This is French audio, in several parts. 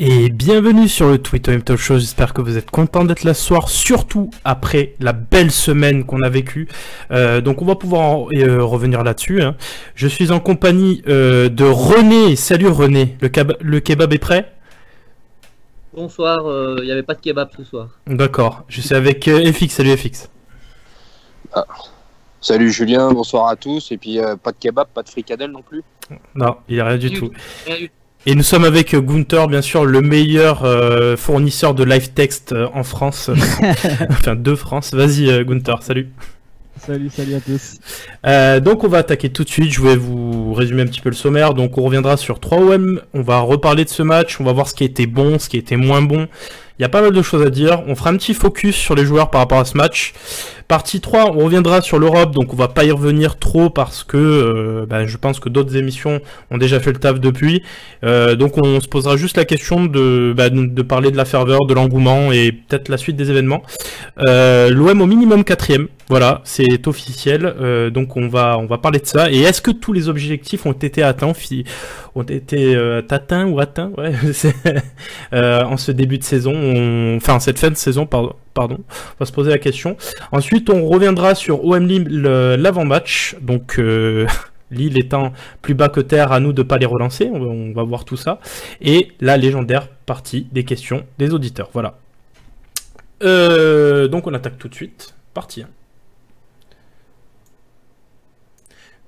Et bienvenue sur le Twitter Talk Show, j'espère que vous êtes contents d'être là ce soir, surtout après la belle semaine qu'on a vécue. Donc on va pouvoir revenir là-dessus. Hein. Je suis en compagnie de René. Salut René, le kebab est prêt? Bonsoir, il n'y avait pas de kebab ce soir. D'accord, je suis avec FX, salut FX. Ah. Salut Julien, bonsoir à tous, et puis pas de kebab, pas de fricadelle non plus? Non, il n'y a rien du tout. Rien du tout. Et nous sommes avec Gunther, bien sûr, le meilleur fournisseur de live text en France. Enfin, de France. Vas-y, Gunther, salut. Salut à tous. Donc, on va attaquer tout de suite. Je vais vous résumer un petit peu le sommaire. Donc, on reviendra sur 3OM. On va reparler de ce match. On va voir ce qui était bon, ce qui était moins bon. Il y a pas mal de choses à dire. On fera un petit focus sur les joueurs par rapport à ce match. Partie 3, on reviendra sur l'Europe, donc on va pas y revenir trop parce que je pense que d'autres émissions ont déjà fait le taf depuis. Donc on se posera juste la question de parler de la ferveur, de l'engouement et peut-être la suite des événements. L'OM au minimum 4ème, voilà, c'est officiel. Donc on va parler de ça. Et est-ce que tous les objectifs ont été atteints atteints ouais, en ce début de saison, enfin cette fin de saison, pardon, on va se poser la question. Ensuite, on reviendra sur OM Lille, l'avant-match. Donc, Lille étant plus bas que terre, à nous de ne pas les relancer. On va voir tout ça. Et la légendaire partie des questions des auditeurs. Voilà. Donc, on attaque tout de suite. Partie 1.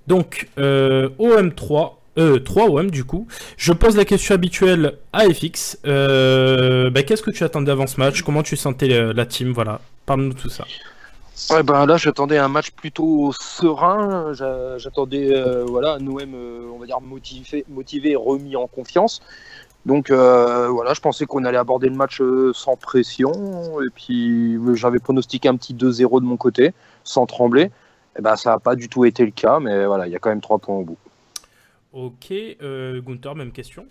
Donc, OM 3. 3 OM du coup. Je pose la question habituelle à FX. Qu'est-ce que tu attendais avant ce match? Comment tu sentais la team? Voilà, parle-nous de tout ça. Ouais, là j'attendais un match plutôt serein. J'attendais un OM on va dire motivé et remis en confiance. Donc je pensais qu'on allait aborder le match sans pression. Et puis j'avais pronostiqué un petit 2-0 de mon côté, sans trembler. Ça n'a pas du tout été le cas, mais voilà, il y a quand même 3 points au bout. Ok, Gunther, même question.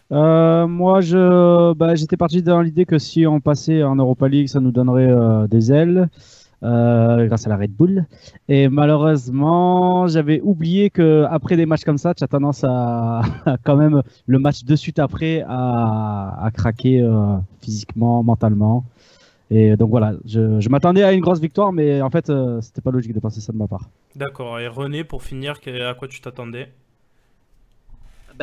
Moi, j'étais parti dans l'idée que si on passait en Europa League, ça nous donnerait des ailes grâce à la Red Bull. Et malheureusement, j'avais oublié que après des matchs comme ça, tu as tendance à quand même le match de suite après à craquer physiquement, mentalement. Et donc voilà, je m'attendais à une grosse victoire, mais en fait, c'était pas logique de penser ça de ma part. D'accord. Et René, pour finir, à quoi tu t'attendais?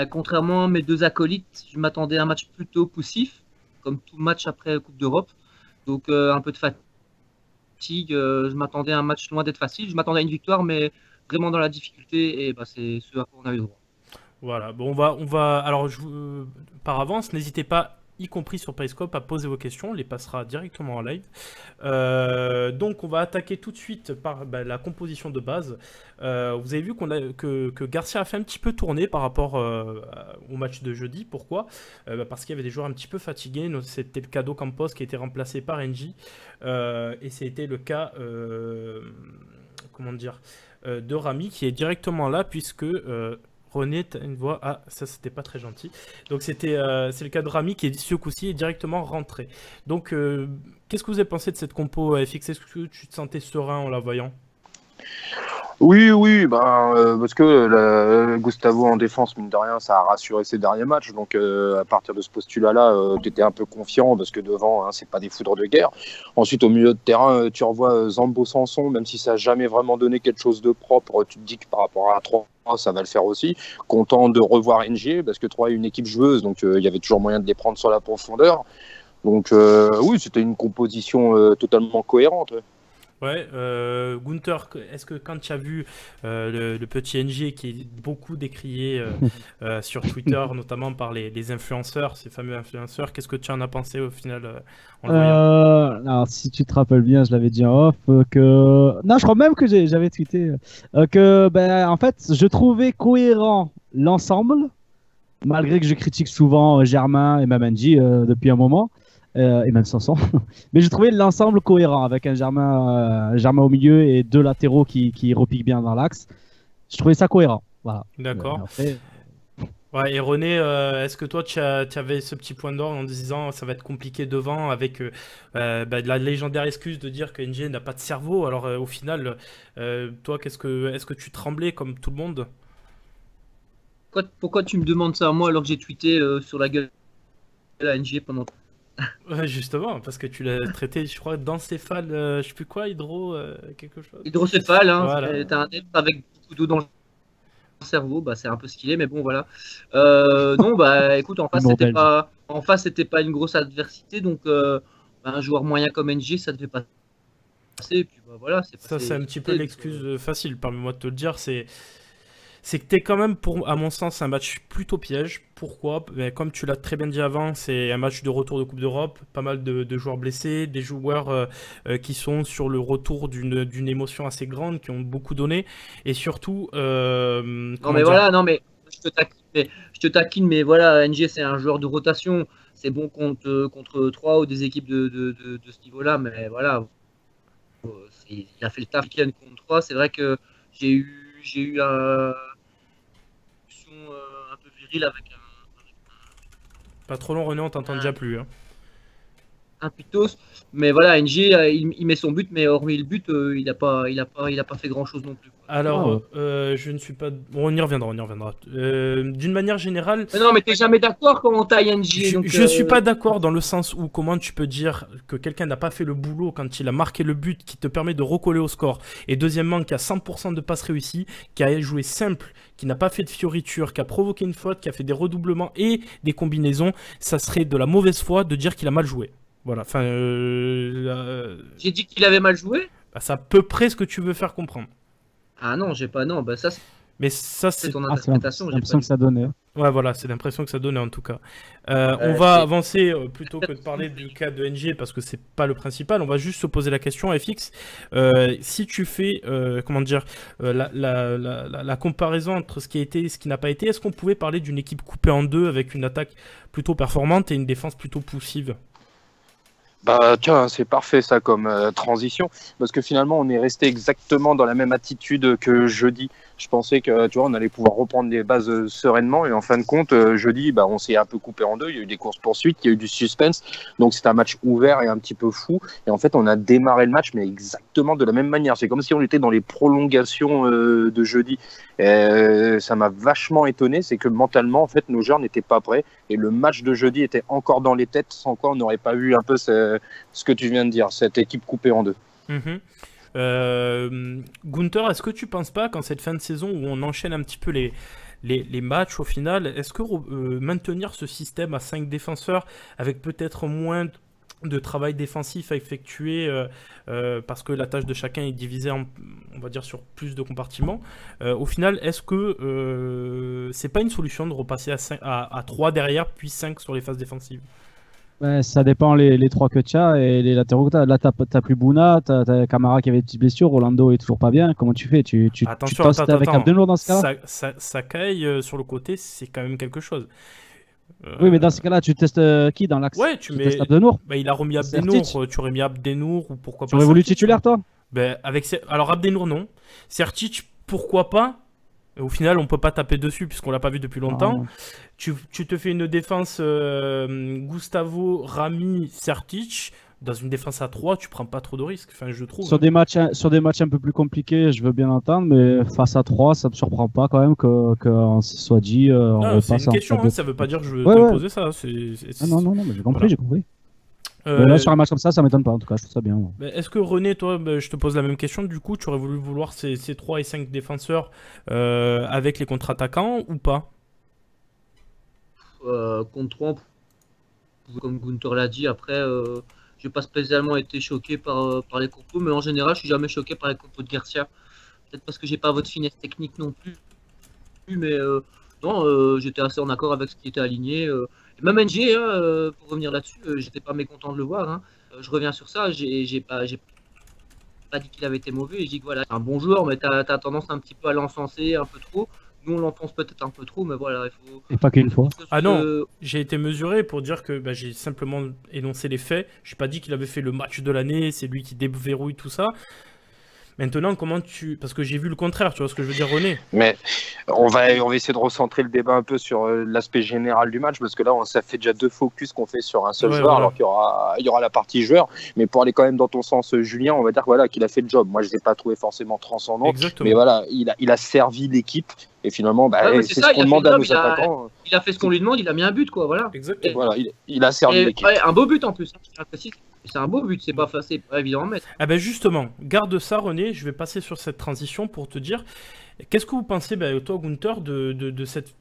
Contrairement à mes deux acolytes, je m'attendais à un match plutôt poussif, comme tout match après la Coupe d'Europe. Donc un peu de fatigue. Je m'attendais à un match loin d'être facile. Je m'attendais à une victoire, mais vraiment dans la difficulté. Et c'est ce à quoi on a eu droit. Voilà. Bon, on va. Alors, par avance, n'hésitez pas, y compris sur Periscope, à poser vos questions. On les passera directement en live. Donc, on va attaquer tout de suite par la composition de base. Vous avez vu que Garcia a fait un petit peu tourner par rapport au match de jeudi. Pourquoi? Parce qu'il y avait des joueurs un petit peu fatigués. C'était le cas d'Ocampos qui a été remplacé par NJ. Et c'était le cas de Rami qui est directement là puisque... René, t'as une voix. Ah, ça c'était pas très gentil. Donc c'est le cas de Rami qui est ce coup-ci est directement rentré. Donc qu'est-ce que vous avez pensé de cette compo FX? Est-ce que tu te sentais serein en la voyant? Oui, parce que Gustavo en défense, mine de rien, ça a rassuré ses derniers matchs. Donc à partir de ce postulat-là, tu étais un peu confiant parce que devant, c'est pas des foudres de guerre. Ensuite, au milieu de terrain, tu revois Zambo Sanson, même si ça n'a jamais vraiment donné quelque chose de propre, tu te dis que par rapport à 3, ça va le faire aussi. Content de revoir NG parce que 3 est une équipe joueuse, donc il y avait toujours moyen de les prendre sur la profondeur. Donc oui, c'était une composition totalement cohérente. Ouais, Gunther, est-ce que quand tu as vu le petit NG qui est beaucoup décrié sur Twitter, notamment par les influenceurs, ces fameux influenceurs, qu'est-ce que tu en as pensé au final en le voyant? Alors, si tu te rappelles bien, je l'avais dit en off, non, je crois même que j'avais tweeté en fait, je trouvais cohérent l'ensemble, malgré que je critique souvent Germain et même Angie depuis un moment. Et même Sanson. Mais j'ai trouvé l'ensemble cohérent avec un Germain au milieu et 2 latéraux qui repiquent bien dans l'axe. Je trouvais ça cohérent. Voilà. D'accord. Après... Ouais, et René, est-ce que toi tu avais ce petit point d'or en disant ça va être compliqué devant avec la légendaire excuse de dire que NG n'a pas de cerveau? Alors au final, toi, est-ce que tu tremblais comme tout le monde? Pourquoi tu me demandes ça à moi alors que j'ai tweeté sur la gueule la NG pendant. Ouais, justement, parce que tu l'as traité, je crois, d'encéphale, je sais plus quoi, quelque chose. Hydrocéphale, hein, Voilà. t'as un être avec beaucoup d'eau dans le cerveau, bah, c'est un peu ce qu'il est, mais bon, voilà. Non, bah écoute, Humour belge. en face, c'était pas une grosse adversité, donc un joueur moyen comme NG, ça devait passer. Et puis bah, voilà, c'est Ça, passé. c'est un petit peu l'excuse facile, permets-moi de te le dire, c'est que t'es quand même, à mon sens, un match plutôt piège. Pourquoi? Ben, comme tu l'as très bien dit avant, c'est un match de retour de Coupe d'Europe, pas mal de joueurs blessés, des joueurs qui sont sur le retour d'une émotion assez grande, qui ont beaucoup donné, et surtout, Non, comment mais dire, voilà, non, mais je te taquine, mais voilà, NG, c'est un joueur de rotation. C'est bon contre 3 ou des équipes de ce niveau-là, mais voilà, il a fait le taf week-end contre 3. C'est vrai que j'ai eu un un peu viril avec pas trop long, René, on t'entend un, déjà plus, hein. un Pitos. Mais voilà, NG, il met son but, mais hormis le but, il a pas fait grand-chose non plus, quoi. Alors, je ne suis pas... Bon, on y reviendra, on y reviendra. D'une manière générale... Mais non, mais t'es jamais d'accord quand on taille NG. Donc, Je suis pas d'accord dans le sens où comment tu peux dire que quelqu'un n'a pas fait le boulot quand il a marqué le but qui te permet de recoller au score. Et deuxièmement, qui a 100% de passes réussies, qui a joué simple, qui n'a pas fait de fioriture, qui a provoqué une faute, qui a fait des redoublements et des combinaisons, ça serait de la mauvaise foi de dire qu'il a mal joué. Voilà, enfin... J'ai dit qu'il avait mal joué? Bah, c'est à peu près ce que tu veux faire comprendre. Ah non, j'ai pas. Non, bah ça, Mais ça, c'est c'est... ton Ah, c'est interprétation. l'impression que ça donnait. Ouais, voilà, c'est l'impression que ça donnait en tout cas. On va avancer plutôt que de parler du cas de NG parce que c'est pas le principal. On va juste se poser la question, FX. Si tu fais, comment dire, la comparaison entre ce qui a été et ce qui n'a pas été, est-ce qu'on pouvait parler d'une équipe coupée en deux avec une attaque plutôt performante et une défense plutôt poussive? Bah tiens, c'est parfait ça comme transition, parce que finalement on est resté exactement dans la même attitude que jeudi. Je pensais que tu vois on allait pouvoir reprendre les bases sereinement, et en fin de compte jeudi bah on s'est un peu coupé en deux. Il y a eu des courses poursuites, il y a eu du suspense, donc c'était un match ouvert et un petit peu fou. Et en fait on a démarré le match mais exactement de la même manière. C'est comme si on était dans les prolongations de jeudi. Ça m'a vachement étonné, c'est que mentalement en fait nos joueurs n'étaient pas prêts et le match de jeudi était encore dans les têtes, sans quoi on n'aurait pas eu un peu ce que tu viens de dire, cette équipe coupée en deux. Gunther, est-ce que tu penses pas qu'en cette fin de saison où on enchaîne un petit peu les matchs au final, est-ce que maintenir ce système à 5 défenseurs avec peut-être moins de travail défensif à effectuer parce que la tâche de chacun est divisée on va dire sur plus de compartiments, au final est-ce que c'est pas une solution de repasser à 3 derrière puis 5 sur les phases défensives? Ouais, ça dépend les trois que tu as et les latéraux que tu as. Là, t'as plus Bouna, t'as Camara qui avait des petites blessures, Rolando est toujours pas bien. Comment tu fais? Tu Attention, tostes avec Abdenour dans ce cas-là? Sakai sur le côté, c'est quand même quelque chose. Oui, mais dans ce cas-là, tu testes qui dans l'axe? Ouais, tu testes Abdenour? Bah, il a remis Abdenour, tu aurais mis Abdenour ou pourquoi pas. Tu aurais voulu titulaire, toi? Ben, alors Abdenour, non. Sertic, pourquoi pas? Au final, on peut pas taper dessus puisqu'on l'a pas vu depuis longtemps. Tu te fais une défense Gustavo, Rami, Sertic. Dans une défense à 3, tu prends pas trop de risques, enfin, je trouve. Sur des matchs un peu plus compliqués, je veux bien entendre, mais face à 3, ça me surprend pas quand même qu'on se soit dit. C'est une question, ça veut pas dire que je veux te poser ça. Non, mais j'ai compris, voilà. j'ai compris. Là, sur un match comme ça m'étonne pas, en tout cas, je trouve ça bien. Ouais. Est-ce que René, toi, je te pose la même question, du coup, tu aurais voulu vouloir ces 3 et 5 défenseurs avec les contre-attaquants ou pas? Contre 3, comme Gunther l'a dit, après, j'ai pas spécialement été choqué par les compos, mais en général, je suis jamais choqué par les compos de Garcia. Peut-être parce que j'ai pas votre finesse technique non plus, mais non, j'étais assez en accord avec ce qui était aligné. Et même NG, pour revenir là-dessus, j'étais pas mécontent de le voir. Hein. Je reviens sur ça, j'ai pas dit qu'il avait été mauvais. J'ai dit que voilà, c'est un bon joueur, mais t'as tendance un petit peu à l'encenser un peu trop. Nous, on l'enfonce peut-être un peu trop, mais voilà, il faut... Et pas qu'une fois. Ah non, j'ai été mesuré pour dire que j'ai simplement énoncé les faits. J'ai pas dit qu'il avait fait le match de l'année, c'est lui qui déverrouille tout ça. Maintenant, comment tu... Parce que j'ai vu le contraire, tu vois ce que je veux dire, René? Mais on va essayer de recentrer le débat un peu sur l'aspect général du match, parce que là, ça fait déjà 2 focus qu'on fait sur un seul joueur, voilà. Alors qu'il y aura la partie joueur. Mais pour aller quand même dans ton sens, Julien, on va dire voilà, qu'il a fait le job. Moi, je ne l'ai pas trouvé forcément transcendant. Exactement. Mais voilà, il a servi l'équipe. Et finalement, Ouais, c'est ça, ce qu'on il a fait demande le à job, nos attaquants. il a fait ce qu'on lui demande, il a mis un but, quoi, voilà. Exactement. Voilà, il a servi l'équipe. Ouais, un beau but en plus, je précise. C'est un beau but, c'est pas évident à mettre. Ah ben justement, garde ça René, je vais passer sur cette transition pour te dire, qu'est-ce que vous pensez, toi Gunther, de cette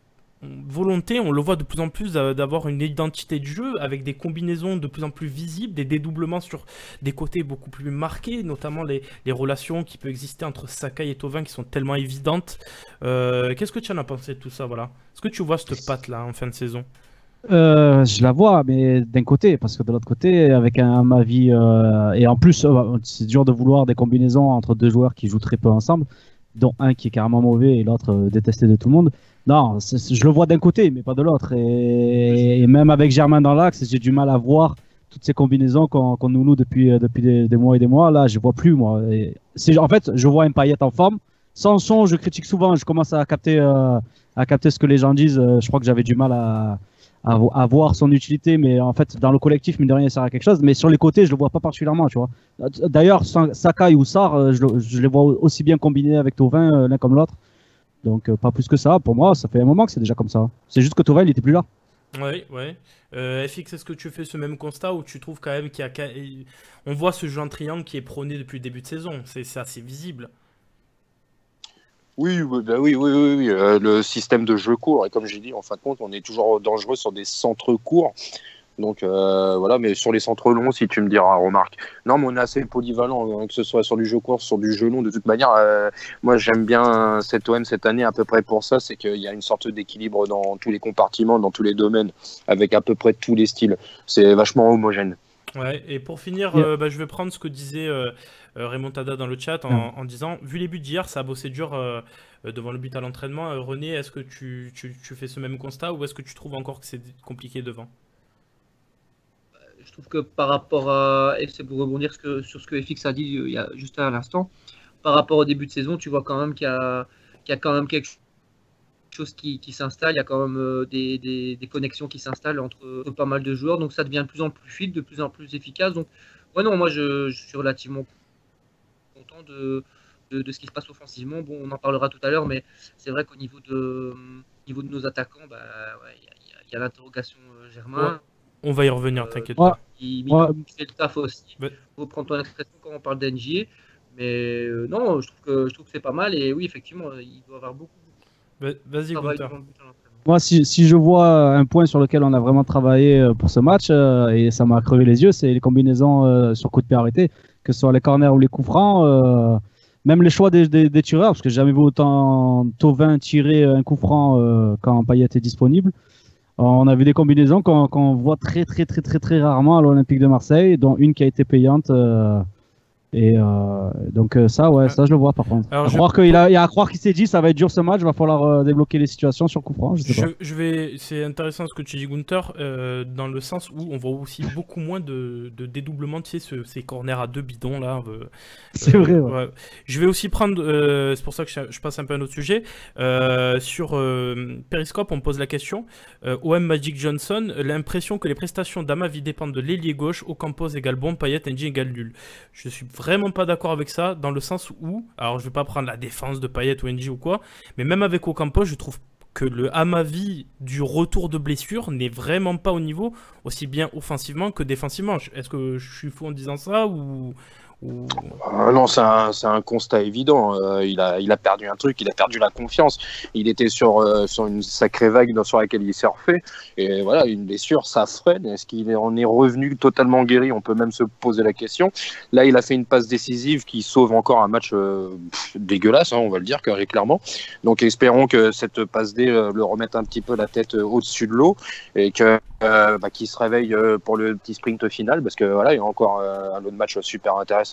volonté, on le voit de plus en plus, d'avoir une identité de jeu avec des combinaisons de plus en plus visibles, des dédoublements sur des côtés beaucoup plus marqués, notamment les relations qui peuvent exister entre Sakai et Thauvin qui sont tellement évidentes. Qu'est-ce que tu en as pensé de tout ça, voilà? Est-ce que tu vois cette patte-là en fin de saison? Je la vois, mais d'un côté, parce que de l'autre côté, avec un Mavi, et en plus, c'est dur de vouloir des combinaisons entre deux joueurs qui jouent très peu ensemble, dont un qui est carrément mauvais et l'autre détesté de tout le monde. Non, je le vois d'un côté, mais pas de l'autre. Et même avec Germain dans l'axe, j'ai du mal à voir toutes ces combinaisons qu'on nous noue depuis des mois et des mois. Là, je vois plus, moi. En fait, je vois un Payet en forme. Sans son, je critique souvent, je commence à capter ce que les gens disent. Je crois que j'avais du mal à voir son utilité, mais en fait, dans le collectif, mine de rien, il sert à quelque chose. Mais sur les côtés, je le vois pas particulièrement, tu vois. D'ailleurs, Sakai ou Sarr, je les vois aussi bien combinés avec Thauvin, l'un comme l'autre. Donc, pas plus que ça. Pour moi, ça fait un moment que c'est déjà comme ça. C'est juste que Thauvin, il était plus là. Oui, oui. FX, est-ce que tu fais ce même constat ou tu trouves quand même on voit ce jeu en triangle qui est prôné depuis le début de saison? C'est assez visible. Oui, oui, oui. Le système de jeu court, et comme j'ai dit, en fin de compte, on est toujours dangereux sur des centres courts. Donc voilà, mais sur les centres longs, si tu me diras, remarque. Non, mais on est assez polyvalent, que ce soit sur du jeu court, sur du jeu long. De toute manière, moi j'aime bien cet OM cette année à peu près pour ça, c'est qu'il y a une sorte d'équilibre dans tous les compartiments, dans tous les domaines, avec à peu près tous les styles. C'est vachement homogène. Ouais, et pour finir, je vais prendre ce que disait Remontada dans le chat en disant, vu les buts d'hier, ça a bossé dur devant le but à l'entraînement. René, est-ce que tu fais ce même constat ou est-ce que tu trouves encore que c'est compliqué devant? Je trouve que par rapport à, et c'est pour rebondir sur ce que FX a dit il y a juste à l'instant, par rapport au début de saison, tu vois quand même qu'il y a quand même quelque chose qui s'installe, il y a quand même des connexions qui s'installent entre pas mal de joueurs, donc ça devient de plus en plus fluide, de plus en plus efficace. Donc, ouais, non, moi je suis relativement content de ce qui se passe offensivement. Bon, on en parlera tout à l'heure, mais c'est vrai qu'au niveau de nos attaquants, il y a l'interrogation Germain. Ouais. On va y revenir, t'inquiète pas. Il fait le taf aussi. Il faut prendre ton expression quand on parle d'NJ. Mais non, je trouve que c'est pas mal. Et oui, effectivement, il doit y avoir beaucoup. Vas-y, Gunther. Moi, si je vois un point sur lequel on a vraiment travaillé pour ce match, et ça m'a crevé les yeux, c'est les combinaisons sur coup de pied arrêté, que ce soit les corners ou les coups francs. Même les choix des tireurs, parce que j'ai jamais vu autant Thauvin tirer un coup franc quand Payet est disponible. On a vu des combinaisons qu'on voit très rarement à l'Olympique de Marseille, dont une qui a été payante. Donc ça, ça je le vois par contre. Alors, il y a à croire qu'il s'est dit ça va être dur ce match, va falloir débloquer les situations sur coup franc. C'est intéressant ce que tu dis, Gunther, dans le sens où on voit aussi beaucoup moins de dédoublement, tu sais, ces corners à deux bidons là. C'est vrai. Ouais. Je vais aussi prendre, c'est pour ça que je passe un peu à un autre sujet. Sur Periscope, on me pose la question. OM Magic Johnson, l'impression que les prestations d'Amavi dépendent de l'ailier gauche, Ocampos égale bon, Payet, NJ égale nul. Je suis vraiment pas d'accord avec ça, dans le sens où, alors je vais pas prendre la défense de Payet ou NJ ou quoi, mais même avec Ocampos, je trouve que le Amavi du retour de blessure n'est vraiment pas au niveau, aussi bien offensivement que défensivement. Est-ce que je suis fou en disant ça ou... Non, c'est un constat évident. Il a perdu un truc, il a perdu la confiance. Il était sur une sacrée vague sur laquelle il surfait. Et voilà, une blessure, ça freine. Est-ce qu'il en est revenu totalement guéri? On peut même se poser la question. Là, il a fait une passe décisive qui sauve encore un match dégueulasse, on va le dire clairement. Donc, espérons que cette passe D le remette un petit peu la tête au-dessus de l'eau et qu'il se réveille pour le petit sprint final, parce que voilà, il y a encore un autre match super intéressant.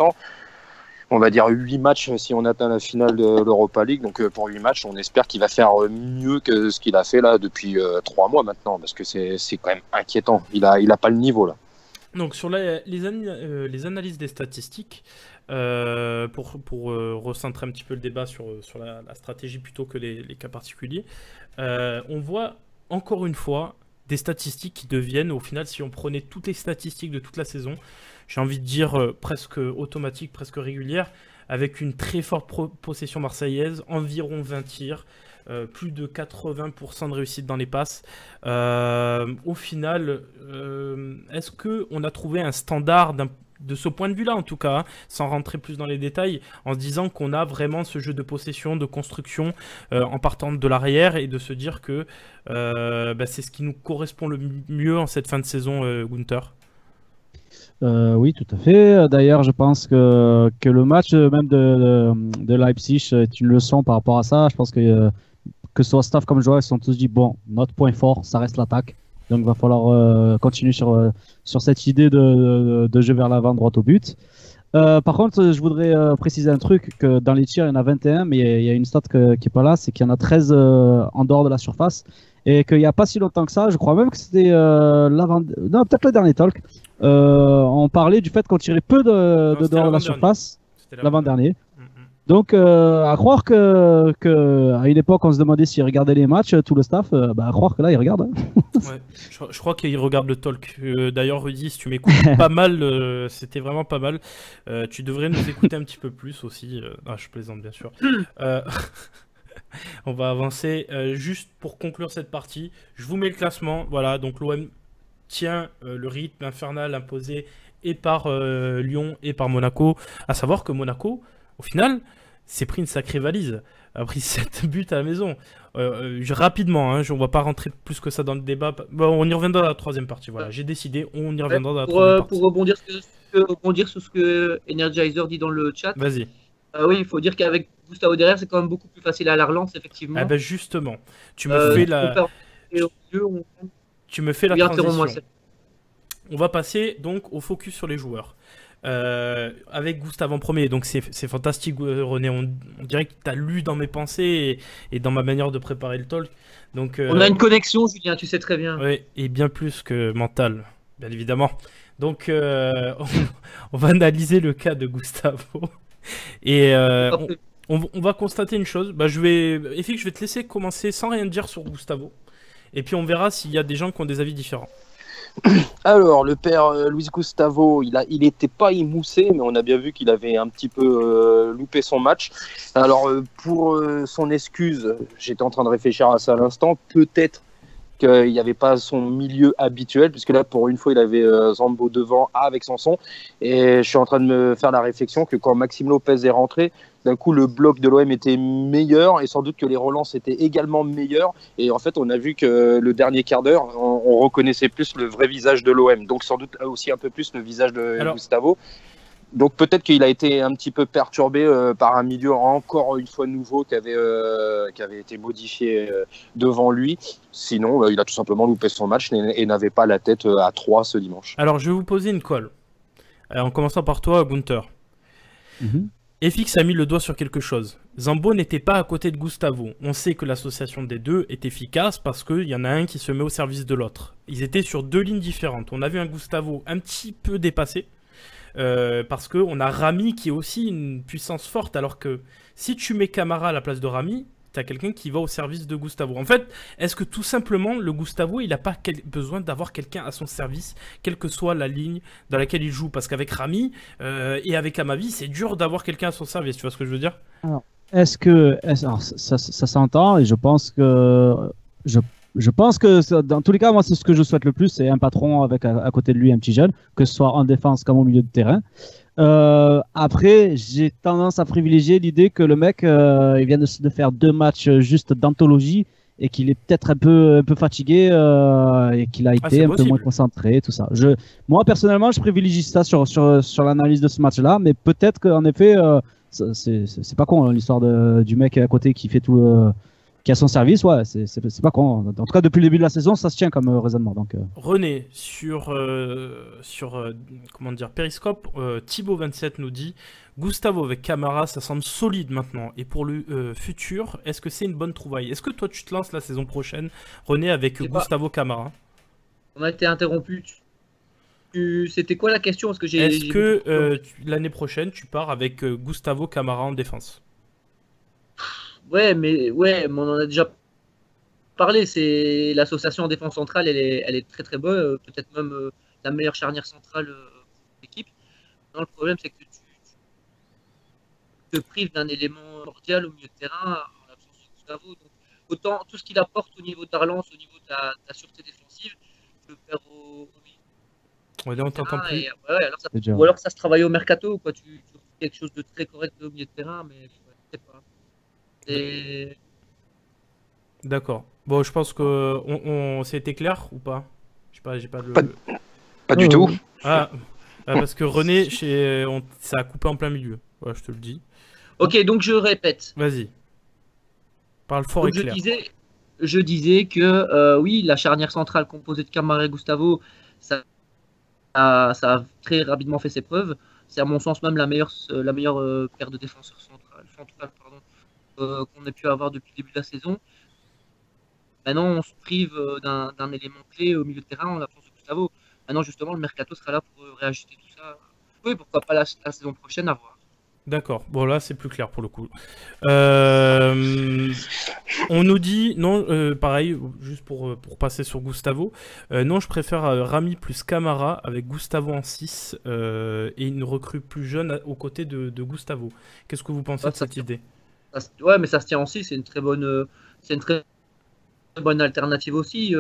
On va dire 8 matchs si on atteint la finale de l'Europa League. Donc pour 8 matchs, on espère qu'il va faire mieux que ce qu'il a fait là depuis 3 mois maintenant, parce que c'est quand même inquiétant. Il a pas le niveau là. Donc sur les analyses des statistiques, pour recentrer un petit peu le débat sur la stratégie plutôt que les cas particuliers, on voit encore une fois des statistiques qui deviennent, au final, si on prenait toutes les statistiques de toute la saison, j'ai envie de dire presque automatique, presque régulière, avec une très forte possession marseillaise, environ 20 tirs, plus de 80% de réussite dans les passes. Au final, est-ce qu'on a trouvé un standard de ce point de vue-là, en tout cas, hein, sans rentrer plus dans les détails, en se disant qu'on a vraiment ce jeu de possession, de construction, en partant de l'arrière, et de se dire que c'est ce qui nous correspond le mieux en cette fin de saison, Gunther? Oui, tout à fait. D'ailleurs, je pense que le match même de Leipzig est une leçon par rapport à ça. Je pense que ce soit staff comme joueur, ils se sont tous dit, bon, notre point fort, ça reste l'attaque. Donc, il va falloir continuer sur cette idée de jeu vers l'avant, droit au but. Par contre, je voudrais préciser un truc, que dans les tirs, il y en a 21, mais il y a une stat qui n'est pas là, c'est qu'il y en a 13 en dehors de la surface. Et qu'il n'y a pas si longtemps que ça, je crois même que c'était non, peut-être le dernier talk, on parlait du fait qu'on tirait peu de dehors de la surface, l'avant-dernier. Donc, à croire que à une époque, on se demandait s'ils regardaient les matchs, tout le staff, à croire que là, ils regardent. Hein. Ouais, je crois qu'ils regardent le talk. D'ailleurs, Rudy, si tu m'écoutes pas mal, c'était vraiment pas mal. Tu devrais nous écouter un petit peu plus aussi. Je plaisante, bien sûr. On va avancer. Juste pour conclure cette partie, je vous mets le classement. Voilà, donc l'OM tient le rythme infernal imposé et par Lyon et par Monaco. À savoir que Monaco, au final, s'est pris une sacrée valise, a pris 7 buts à la maison. Rapidement, hein, on ne va pas rentrer plus que ça dans le débat. Bon, on y reviendra dans la troisième partie. Voilà, j'ai décidé, on y reviendra dans la troisième partie. Pour rebondir sur ce que Energizer dit dans le chat. Vas-y. Oui, il faut dire qu'avec Gustavo derrière, c'est quand même beaucoup plus facile à la relance, effectivement. Ah ben justement, tu me fais la transition. On va passer donc au focus sur les joueurs. Avec Gustave en premier, donc c'est fantastique, René. On dirait que tu as lu dans mes pensées et dans ma manière de préparer le talk. Donc, on a une connexion, Julien, tu sais très bien. Oui, et bien plus que mentale, bien évidemment. Donc, on va analyser le cas de Gustavo. Et on va constater une chose. Efik, je vais te laisser commencer sans rien dire sur Gustavo. Et puis on verra s'il y a des gens qui ont des avis différents. Alors, le père Luis Gustavo, il était pas émoussé, mais on a bien vu qu'il avait un petit peu loupé son match. Alors, pour son excuse, j'étais en train de réfléchir à ça à l'instant, peut-être qu'il n'y avait pas son milieu habituel, puisque là, pour une fois, il avait Zambo devant avec Sanson. Et je suis en train de me faire la réflexion que quand Maxime Lopez est rentré, d'un coup, le bloc de l'OM était meilleur et sans doute que les relances étaient également meilleures. Et en fait, on a vu que le dernier quart d'heure, on reconnaissait plus le vrai visage de l'OM. Donc, sans doute aussi un peu plus le visage de Gustavo. Donc, peut-être qu'il a été un petit peu perturbé par un milieu encore une fois nouveau qui avait été modifié devant lui. Sinon, il a tout simplement loupé son match et n'avait pas la tête à 3 ce dimanche. Alors, je vais vous poser une colle. En commençant par toi, Gunther. FX a mis le doigt sur quelque chose. Zambo n'était pas à côté de Gustavo. On sait que l'association des deux est efficace parce qu'il y en a un qui se met au service de l'autre. Ils étaient sur deux lignes différentes. On a vu un Gustavo un petit peu dépassé parce qu'on a Rami qui est aussi une puissance forte, alors que si tu mets Camara à la place de Rami, tu as quelqu'un qui va au service de Gustavo. En fait, est-ce que tout simplement le Gustavo, il n'a pas besoin d'avoir quelqu'un à son service, quelle que soit la ligne dans laquelle il joue? Parce qu'avec Rami et avec Amavi, c'est dur d'avoir quelqu'un à son service, tu vois ce que je veux dire? Alors, alors, ça s'entend, et je pense que dans tous les cas, moi, c'est ce que je souhaite le plus, c'est un patron avec à côté de lui un petit jeune, que ce soit en défense comme au milieu de terrain. Après, j'ai tendance à privilégier l'idée que le mec, il vient de faire 2 matchs juste d'anthologie et qu'il est peut-être un peu fatigué et qu'il a été un peu moins concentré, tout ça. Moi, personnellement, je privilégie ça sur l'analyse de ce match-là, mais peut-être qu'en effet, c'est pas con, hein, l'histoire du mec à côté qui fait qui a son service, ouais, c'est pas con. En tout cas, depuis le début de la saison, ça se tient comme raisonnement. Donc, René, sur comment dire, Periscope, Thibaut27 nous dit Gustavo avec Camara, ça semble solide maintenant. Et pour le futur, est-ce que c'est une bonne trouvaille? Est-ce que toi, tu te lances la saison prochaine, René, avec Gustavo Camara? On a été interrompu. C'était quoi la question? Est-ce que l'année prochaine, tu pars avec Gustavo Camara en défense? Ouais, mais on en a déjà parlé. C'est l'association en défense centrale, elle est très très bonne, peut-être même la meilleure charnière centrale de l'équipe. Le problème, c'est que tu te prives d'un élément cordial au milieu de terrain en l'absence de Gustavo. Donc, autant tout ce qu'il apporte au niveau de la relance, au niveau de la sûreté défensive, je le faire au milieu. Ouais, on t'entend plus. Ouais, ou alors ça se travaille au mercato, quoi. Tu fais quelque chose de très correct au milieu de terrain, mais je sais pas. D'accord. Bon, je pense que c'était clair ou pas? Je sais pas, j'ai pas de... Pas du tout. Parce que René, ça a coupé en plein milieu. Ouais, je te le dis. Ok, donc je répète. Vas-y. Parle fort donc et clair. Je disais que oui, la charnière centrale composée de Camara et Gustavo, ça a très rapidement fait ses preuves. C'est à mon sens même la meilleure paire de défenseurs centrales qu'on ait pu avoir depuis le début de la saison. Maintenant, on se prive d'un élément clé au milieu de terrain en l'absence de Gustavo. Maintenant, justement, le mercato sera là pour réajuster tout ça. Oui, pourquoi pas la saison prochaine à voir. D'accord, bon là c'est plus clair pour le coup. On nous dit, non, pareil, juste pour passer sur Gustavo, non je préfère Rami plus Camara avec Gustavo en 6 et une recrue plus jeune aux côtés de Gustavo. Qu'est-ce que vous pensez de cette idée? Ouais, mais ça se tient en 6, c'est une très bonne alternative aussi.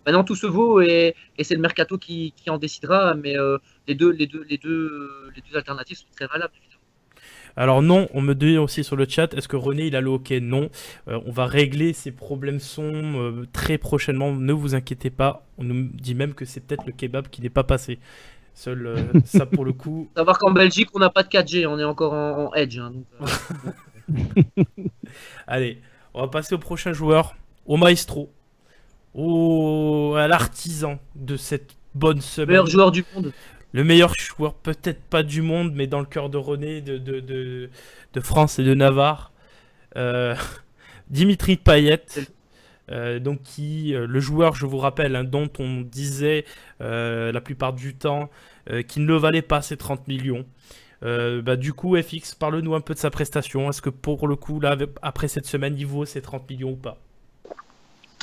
Maintenant tout se vaut et c'est le mercato qui en décidera, mais les deux alternatives sont très valables évidemment. Alors non, on me dit aussi sur le chat, est-ce que René il a le hockey? Non, on va régler ces problèmes son très prochainement, ne vous inquiétez pas. On nous dit même que c'est peut-être le kebab qui n'est pas passé. Seul ça pour le coup. Savoir qu'en Belgique on n'a pas de 4G, on est encore en edge. Hein, donc, Allez, on va passer au prochain joueur, au maestro, à l'artisan de cette bonne semaine. Le meilleur joueur du monde. Le meilleur joueur, peut-être pas du monde, mais dans le cœur de René, de France et de Navarre. Dimitri Payet, donc le joueur, je vous rappelle, hein, dont on disait la plupart du temps qu'il ne valait pas ces 30 millions. Du coup, FX, parle-nous un peu de sa prestation. Est-ce que pour le coup, là, après cette semaine, il vaut ces 30 millions ou pas?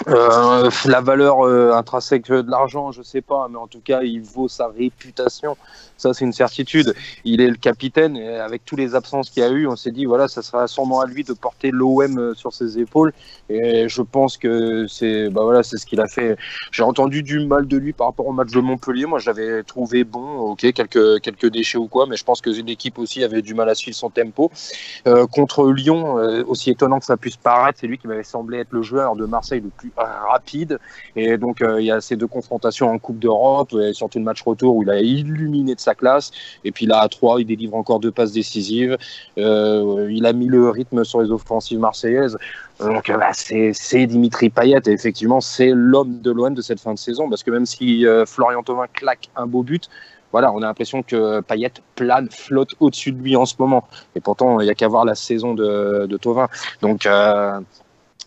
La valeur intrinsèque de l'argent, je sais pas, mais en tout cas, il vaut sa réputation. Ça, c'est une certitude. Il est le capitaine et avec tous les absences qu'il y a eu, on s'est dit, voilà, ça sera sûrement à lui de porter l'OM sur ses épaules. Et je pense que c'est ce qu'il a fait. J'ai entendu du mal de lui par rapport au match de Montpellier. Moi, je l'avais trouvé bon, ok, quelques déchets ou quoi, mais je pense que l'équipe aussi avait du mal à suivre son tempo. Contre Lyon, aussi étonnant que ça puisse paraître, c'est lui qui m'avait semblé être le joueur de Marseille le plus rapide. Et donc, il y a ces deux confrontations en Coupe d'Europe, et surtout le match retour où il a illuminé de sa classe. Et puis là, à 3, il délivre encore 2 passes décisives. Il a mis le rythme sur les offensives marseillaises. Donc, c'est Dimitri Payet. Et effectivement, c'est l'homme de l'OM de cette fin de saison. Parce que même si Florian Thauvin claque un beau but, voilà, on a l'impression que Payet plane, flotte au-dessus de lui en ce moment. Et pourtant, il n'y a qu'à voir la saison de Thauvin. Donc,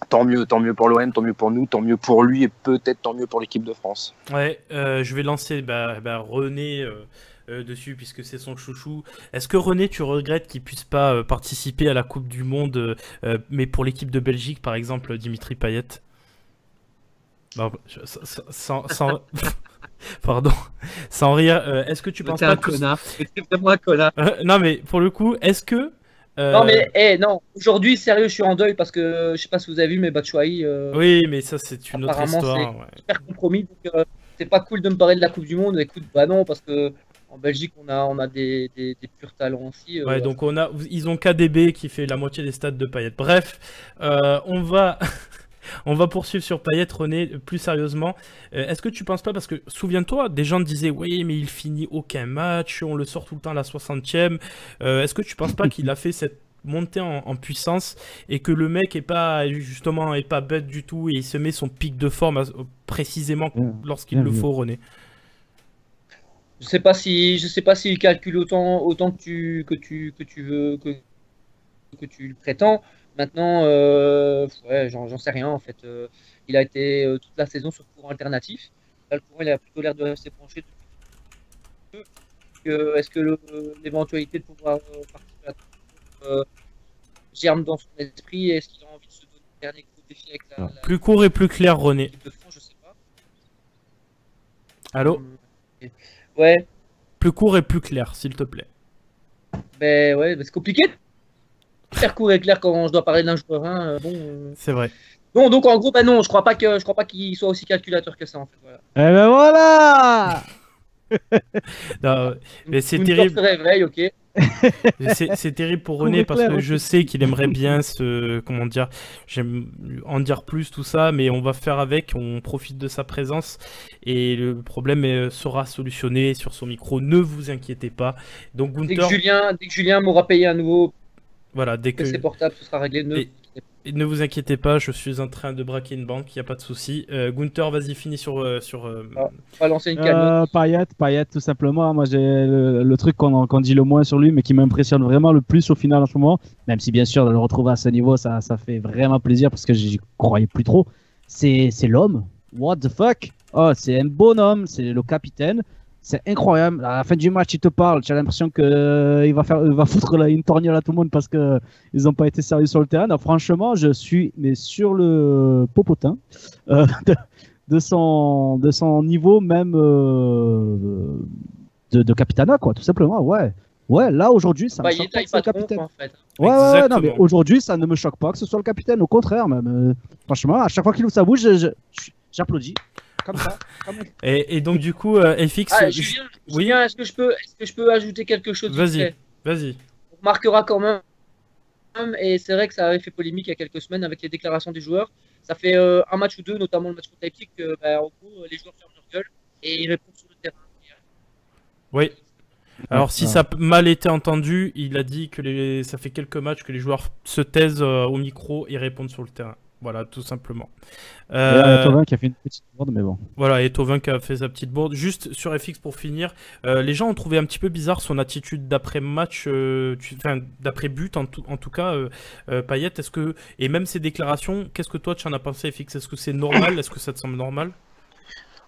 tant mieux pour l'OM, tant mieux pour nous, tant mieux pour lui et peut-être tant mieux pour l'équipe de France. Ouais, je vais lancer René dessus puisque c'est son chouchou. Est-ce que René, tu regrettes qu'il puisse pas participer à la Coupe du Monde, mais pour l'équipe de Belgique, par exemple, Dimitri Payet? Pardon, sans rire, est-ce que tu penses pas que... C'est vraiment un connard. Non mais pour le coup, est-ce que... Non mais non, aujourd'hui sérieux je suis en deuil parce que je sais pas si vous avez vu mais Batshuayi oui mais ça c'est une autre histoire. C'est super compromis donc c'est pas cool de me parler de la Coupe du Monde. Écoute, bah non parce que en Belgique on a des purs talents aussi. Ouais donc ils ont KDB qui fait la moitié des stats de Payet. Bref, on va poursuivre sur Payet, René, plus sérieusement. Est-ce que tu penses pas, parce que souviens-toi, des gens disaient oui mais il finit aucun match, on le sort tout le temps à la 60e. Est-ce que tu penses pas qu'il a fait cette montée en puissance et que le mec est pas bête du tout et il se met son pic de forme précisément lorsqu'il le faut, René? Je sais pas s'il calcule autant que tu veux que tu le prétends. Maintenant, ouais, j'en sais rien en fait. Il a été toute la saison sur courant alternatif. Là, le courant, il a plutôt l'air de rester branché depuis. Est-ce que l'éventualité de pouvoir participer à germe dans son esprit? Est-ce qu'il a envie de se donner le dernier gros défi avec la plus court et plus clair, René. de France, je sais pas. Allô? Ouais. Plus court et plus clair, s'il te plaît. Ben ouais, c'est compliqué. Faire court et clair quand je dois parler d'un joueur. Hein, bon. C'est vrai. Bon, donc en gros, bah non, je crois pas qu'il soit aussi calculateur que ça en fait. Voilà. Eh ben voilà. Non, mais c'est Gunther terrible. se réveille, ok. C'est terrible pour Court René et parce clair que aussi. je sais qu'il aimerait bien comment dire, j'aime en dire plus tout ça, mais on va faire avec, on profite de sa présence et le problème sera solutionné sur son micro, ne vous inquiétez pas. Donc Dès Gunther, que Julien m'aura payé un nouveau voilà, dès que PC portable, ce sera réglé. et ne vous inquiétez pas, je suis en train de braquer une banque, il y a pas de souci. Gunther, vas-y, finis sur On va lancer une cagnotte. Payet, tout simplement. Moi, j'ai le truc qu'on dit le moins sur lui, mais qui m'impressionne vraiment le plus au final en ce moment, même si bien sûr de le retrouver à ce niveau, ça fait vraiment plaisir parce que j'y croyais plus trop. C'est l'homme. What the fuck? Oh, c'est un bonhomme, c'est le capitaine. C'est incroyable. À la fin du match, il te parle. Tu as l'impression qu'il va foutre une torgnole à tout le monde parce qu'ils n'ont pas été sérieux sur le terrain. Non, franchement, je suis sur le popotin de son niveau même de capitana, quoi, tout simplement. Ouais, là aujourd'hui, ça me choque pas que ce soit le capitaine. En fait. Ouais, non, mais aujourd'hui, ça ne me choque pas que ce soit le capitaine. Au contraire, même. Franchement, à chaque fois qu'il ouvre sa bouche, j'applaudis. Comme ça. Et donc du coup, FX. Julien, est-ce que je peux ajouter quelque chose? Vas-y. On remarquera quand même, et c'est vrai que ça avait fait polémique il y a quelques semaines avec les déclarations des joueurs. Ça fait un match ou deux, notamment le match contre Leipzig, que en gros, les joueurs ferment leur gueule et ils répondent sur le terrain. Oui. Alors si ça a mal été entendu, il a dit que ça fait quelques matchs que les joueurs se taisent au micro et répondent sur le terrain. Voilà, tout simplement. Il y a Thauvin qui a fait une petite bourde, mais bon. Voilà, et Thauvin qui a fait sa petite bourde. Juste sur FX pour finir, les gens ont trouvé un petit peu bizarre son attitude d'après-match, d'après but en tout cas, Payet. Et même ses déclarations, qu'est-ce que toi tu en as pensé, FX? Est-ce que c'est normal? Est-ce que ça te semble normal?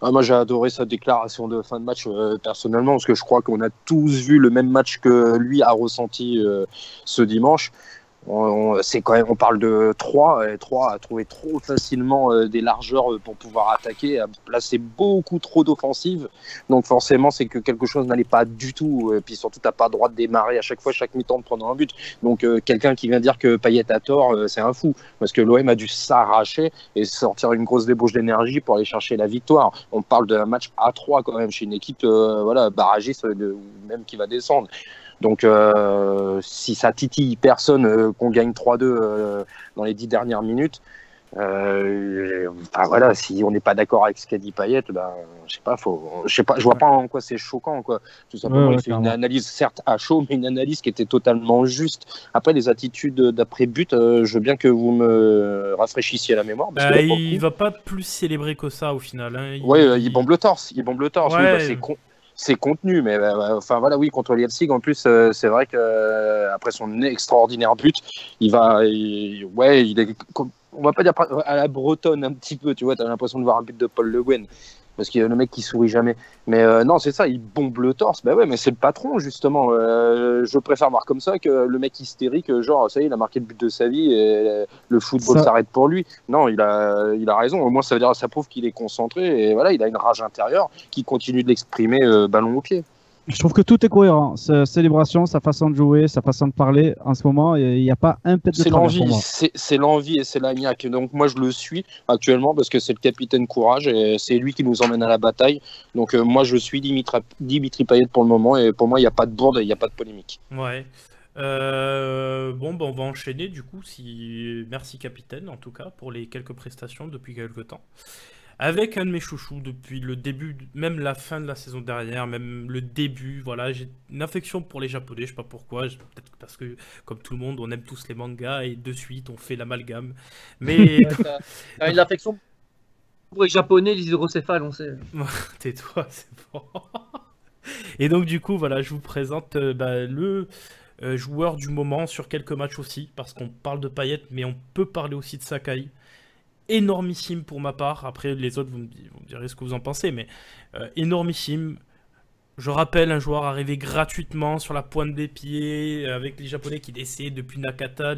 Moi, j'ai adoré sa déclaration de fin de match personnellement, parce que je crois qu'on a tous vu le même match que lui a ressenti ce dimanche. On parle de 3, et 3 a trouvé trop facilement des largeurs pour pouvoir attaquer, a placé beaucoup trop d'offensives, donc forcément c'est que quelque chose n'allait pas du tout, et puis surtout t'as pas le droit de démarrer à chaque fois, chaque mi-temps de prendre un but, donc quelqu'un qui vient dire que Payet a tort, c'est un fou, parce que l'OM a dû s'arracher et sortir une grosse débauche d'énergie pour aller chercher la victoire. On parle d'un match à 3 quand même, chez une équipe barragiste, même qui va descendre. Donc, si ça titille personne qu'on gagne 3-2 dans les 10 dernières minutes, si on n'est pas d'accord avec ce qu'a dit Payet, je vois pas en quoi c'est choquant, quoi. Tout simplement, il fait une analyse certes à chaud, mais une analyse qui était totalement juste. Après, les attitudes d'après but, je veux bien que vous me rafraîchissiez la mémoire. Parce que il va pas plus célébrer que ça au final. Hein. Il bombe le torse. Ouais. Oui, c'est contenu, mais contre Leipzig en plus, c'est vrai que après son extraordinaire but, il est, on va pas dire à la bretonne un petit peu, tu vois, t'as l'impression de voir un but de Paul Le Guen, parce qu'il y a le mec qui sourit jamais. Mais non, c'est ça, il bombe le torse. Bah ouais, mais c'est le patron justement. Je préfère voir comme ça que le mec hystérique, genre ça y est, il a marqué le but de sa vie et le football s'arrête pour lui. Non, il a raison. Au moins ça veut dire, ça prouve qu'il est concentré et voilà, il a une rage intérieure qui continue de l'exprimer ballon au pied. Je trouve que tout est cohérent. Sa célébration, sa façon de jouer, sa façon de parler. En ce moment, il n'y a pas un pet de travers pour moi. C'est l'envie et c'est la niaque. Donc moi, je le suis actuellement parce que c'est le capitaine courage et c'est lui qui nous emmène à la bataille. Donc moi, je suis Dimitri Payet pour le moment et pour moi, il n'y a pas de bourde et il n'y a pas de polémique. Ouais. On va enchaîner du coup. Merci capitaine en tout cas pour les quelques prestations depuis quelques temps. Avec un de mes chouchous depuis le début, même la fin de la saison dernière, même le début, voilà, j'ai une affection pour les Japonais, je sais pas pourquoi, peut-être parce que, comme tout le monde, on aime tous les mangas et de suite, on fait l'amalgame. Mais... T'as une affection pour les Japonais, les hydrocéphales, on sait. Tais-toi, c'est bon. Et donc, du coup, voilà, je vous présente le joueur du moment sur quelques matchs aussi, parce qu'on parle de Payet, mais on peut parler aussi de Sakai. Énormissime pour ma part. Après, les autres, vous me direz ce que vous en pensez, mais énormissime. Je rappelle un joueur arrivé gratuitement sur la pointe des pieds, avec les Japonais qui essaient depuis Nakata,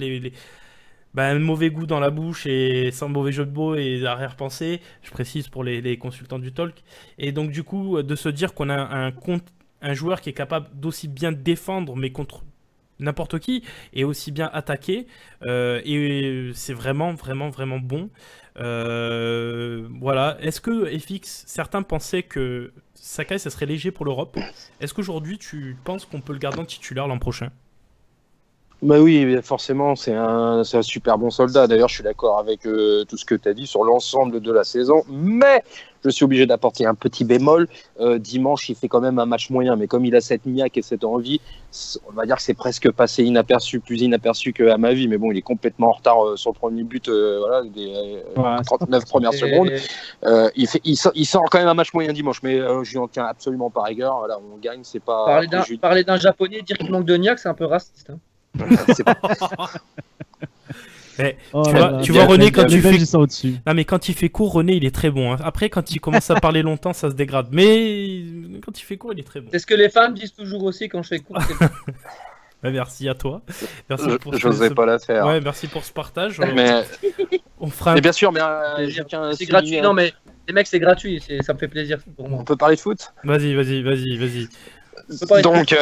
un mauvais goût dans la bouche et sans mauvais jeu de mots et arrière-pensée. Je précise pour les consultants du talk. Et donc, du coup, de se dire qu'on a un joueur qui est capable d'aussi bien défendre, mais contre n'importe qui, et aussi bien attaquer. Et c'est vraiment, vraiment, vraiment bon. Voilà. Est-ce que FX, certains pensaient que Sakai, ça serait léger pour l'Europe. Est-ce qu'aujourd'hui, tu penses qu'on peut le garder en titulaire l'an prochain? Bah oui, forcément, c'est un super bon soldat. D'ailleurs, je suis d'accord avec tout ce que tu as dit sur l'ensemble de la saison. Mais je suis obligé d'apporter un petit bémol. Dimanche, il fait quand même un match moyen. Mais comme il a cette niaque et cette envie, on va dire que c'est presque passé inaperçu, plus inaperçu qu'à ma vie. Mais bon, il est complètement en retard sur le premier but, voilà, des 39 premières secondes. Il sort quand même un match moyen dimanche. Mais je lui en tiens absolument pas rigueur. Voilà, on gagne, c'est pas... Parler d'un Japonais, dire qu'il manque de niaque, c'est un peu raciste. Hein. Mais, tu vois René, quand tu fais... Non, mais quand il fait court, René il est très bon, hein. Après quand il commence à parler longtemps ça se dégrade, mais quand il fait court il est très bon. C'est ce que les femmes disent toujours aussi quand je fais court. Merci à toi. Merci pour j'osais pas la faire. Ouais, merci pour ce partage. Mais... on fera mais bien sûr, mais c'est gratuit. Non mais les mecs c'est gratuit, ça me fait plaisir pour moi. On peut parler de foot? Vas-y. Donc,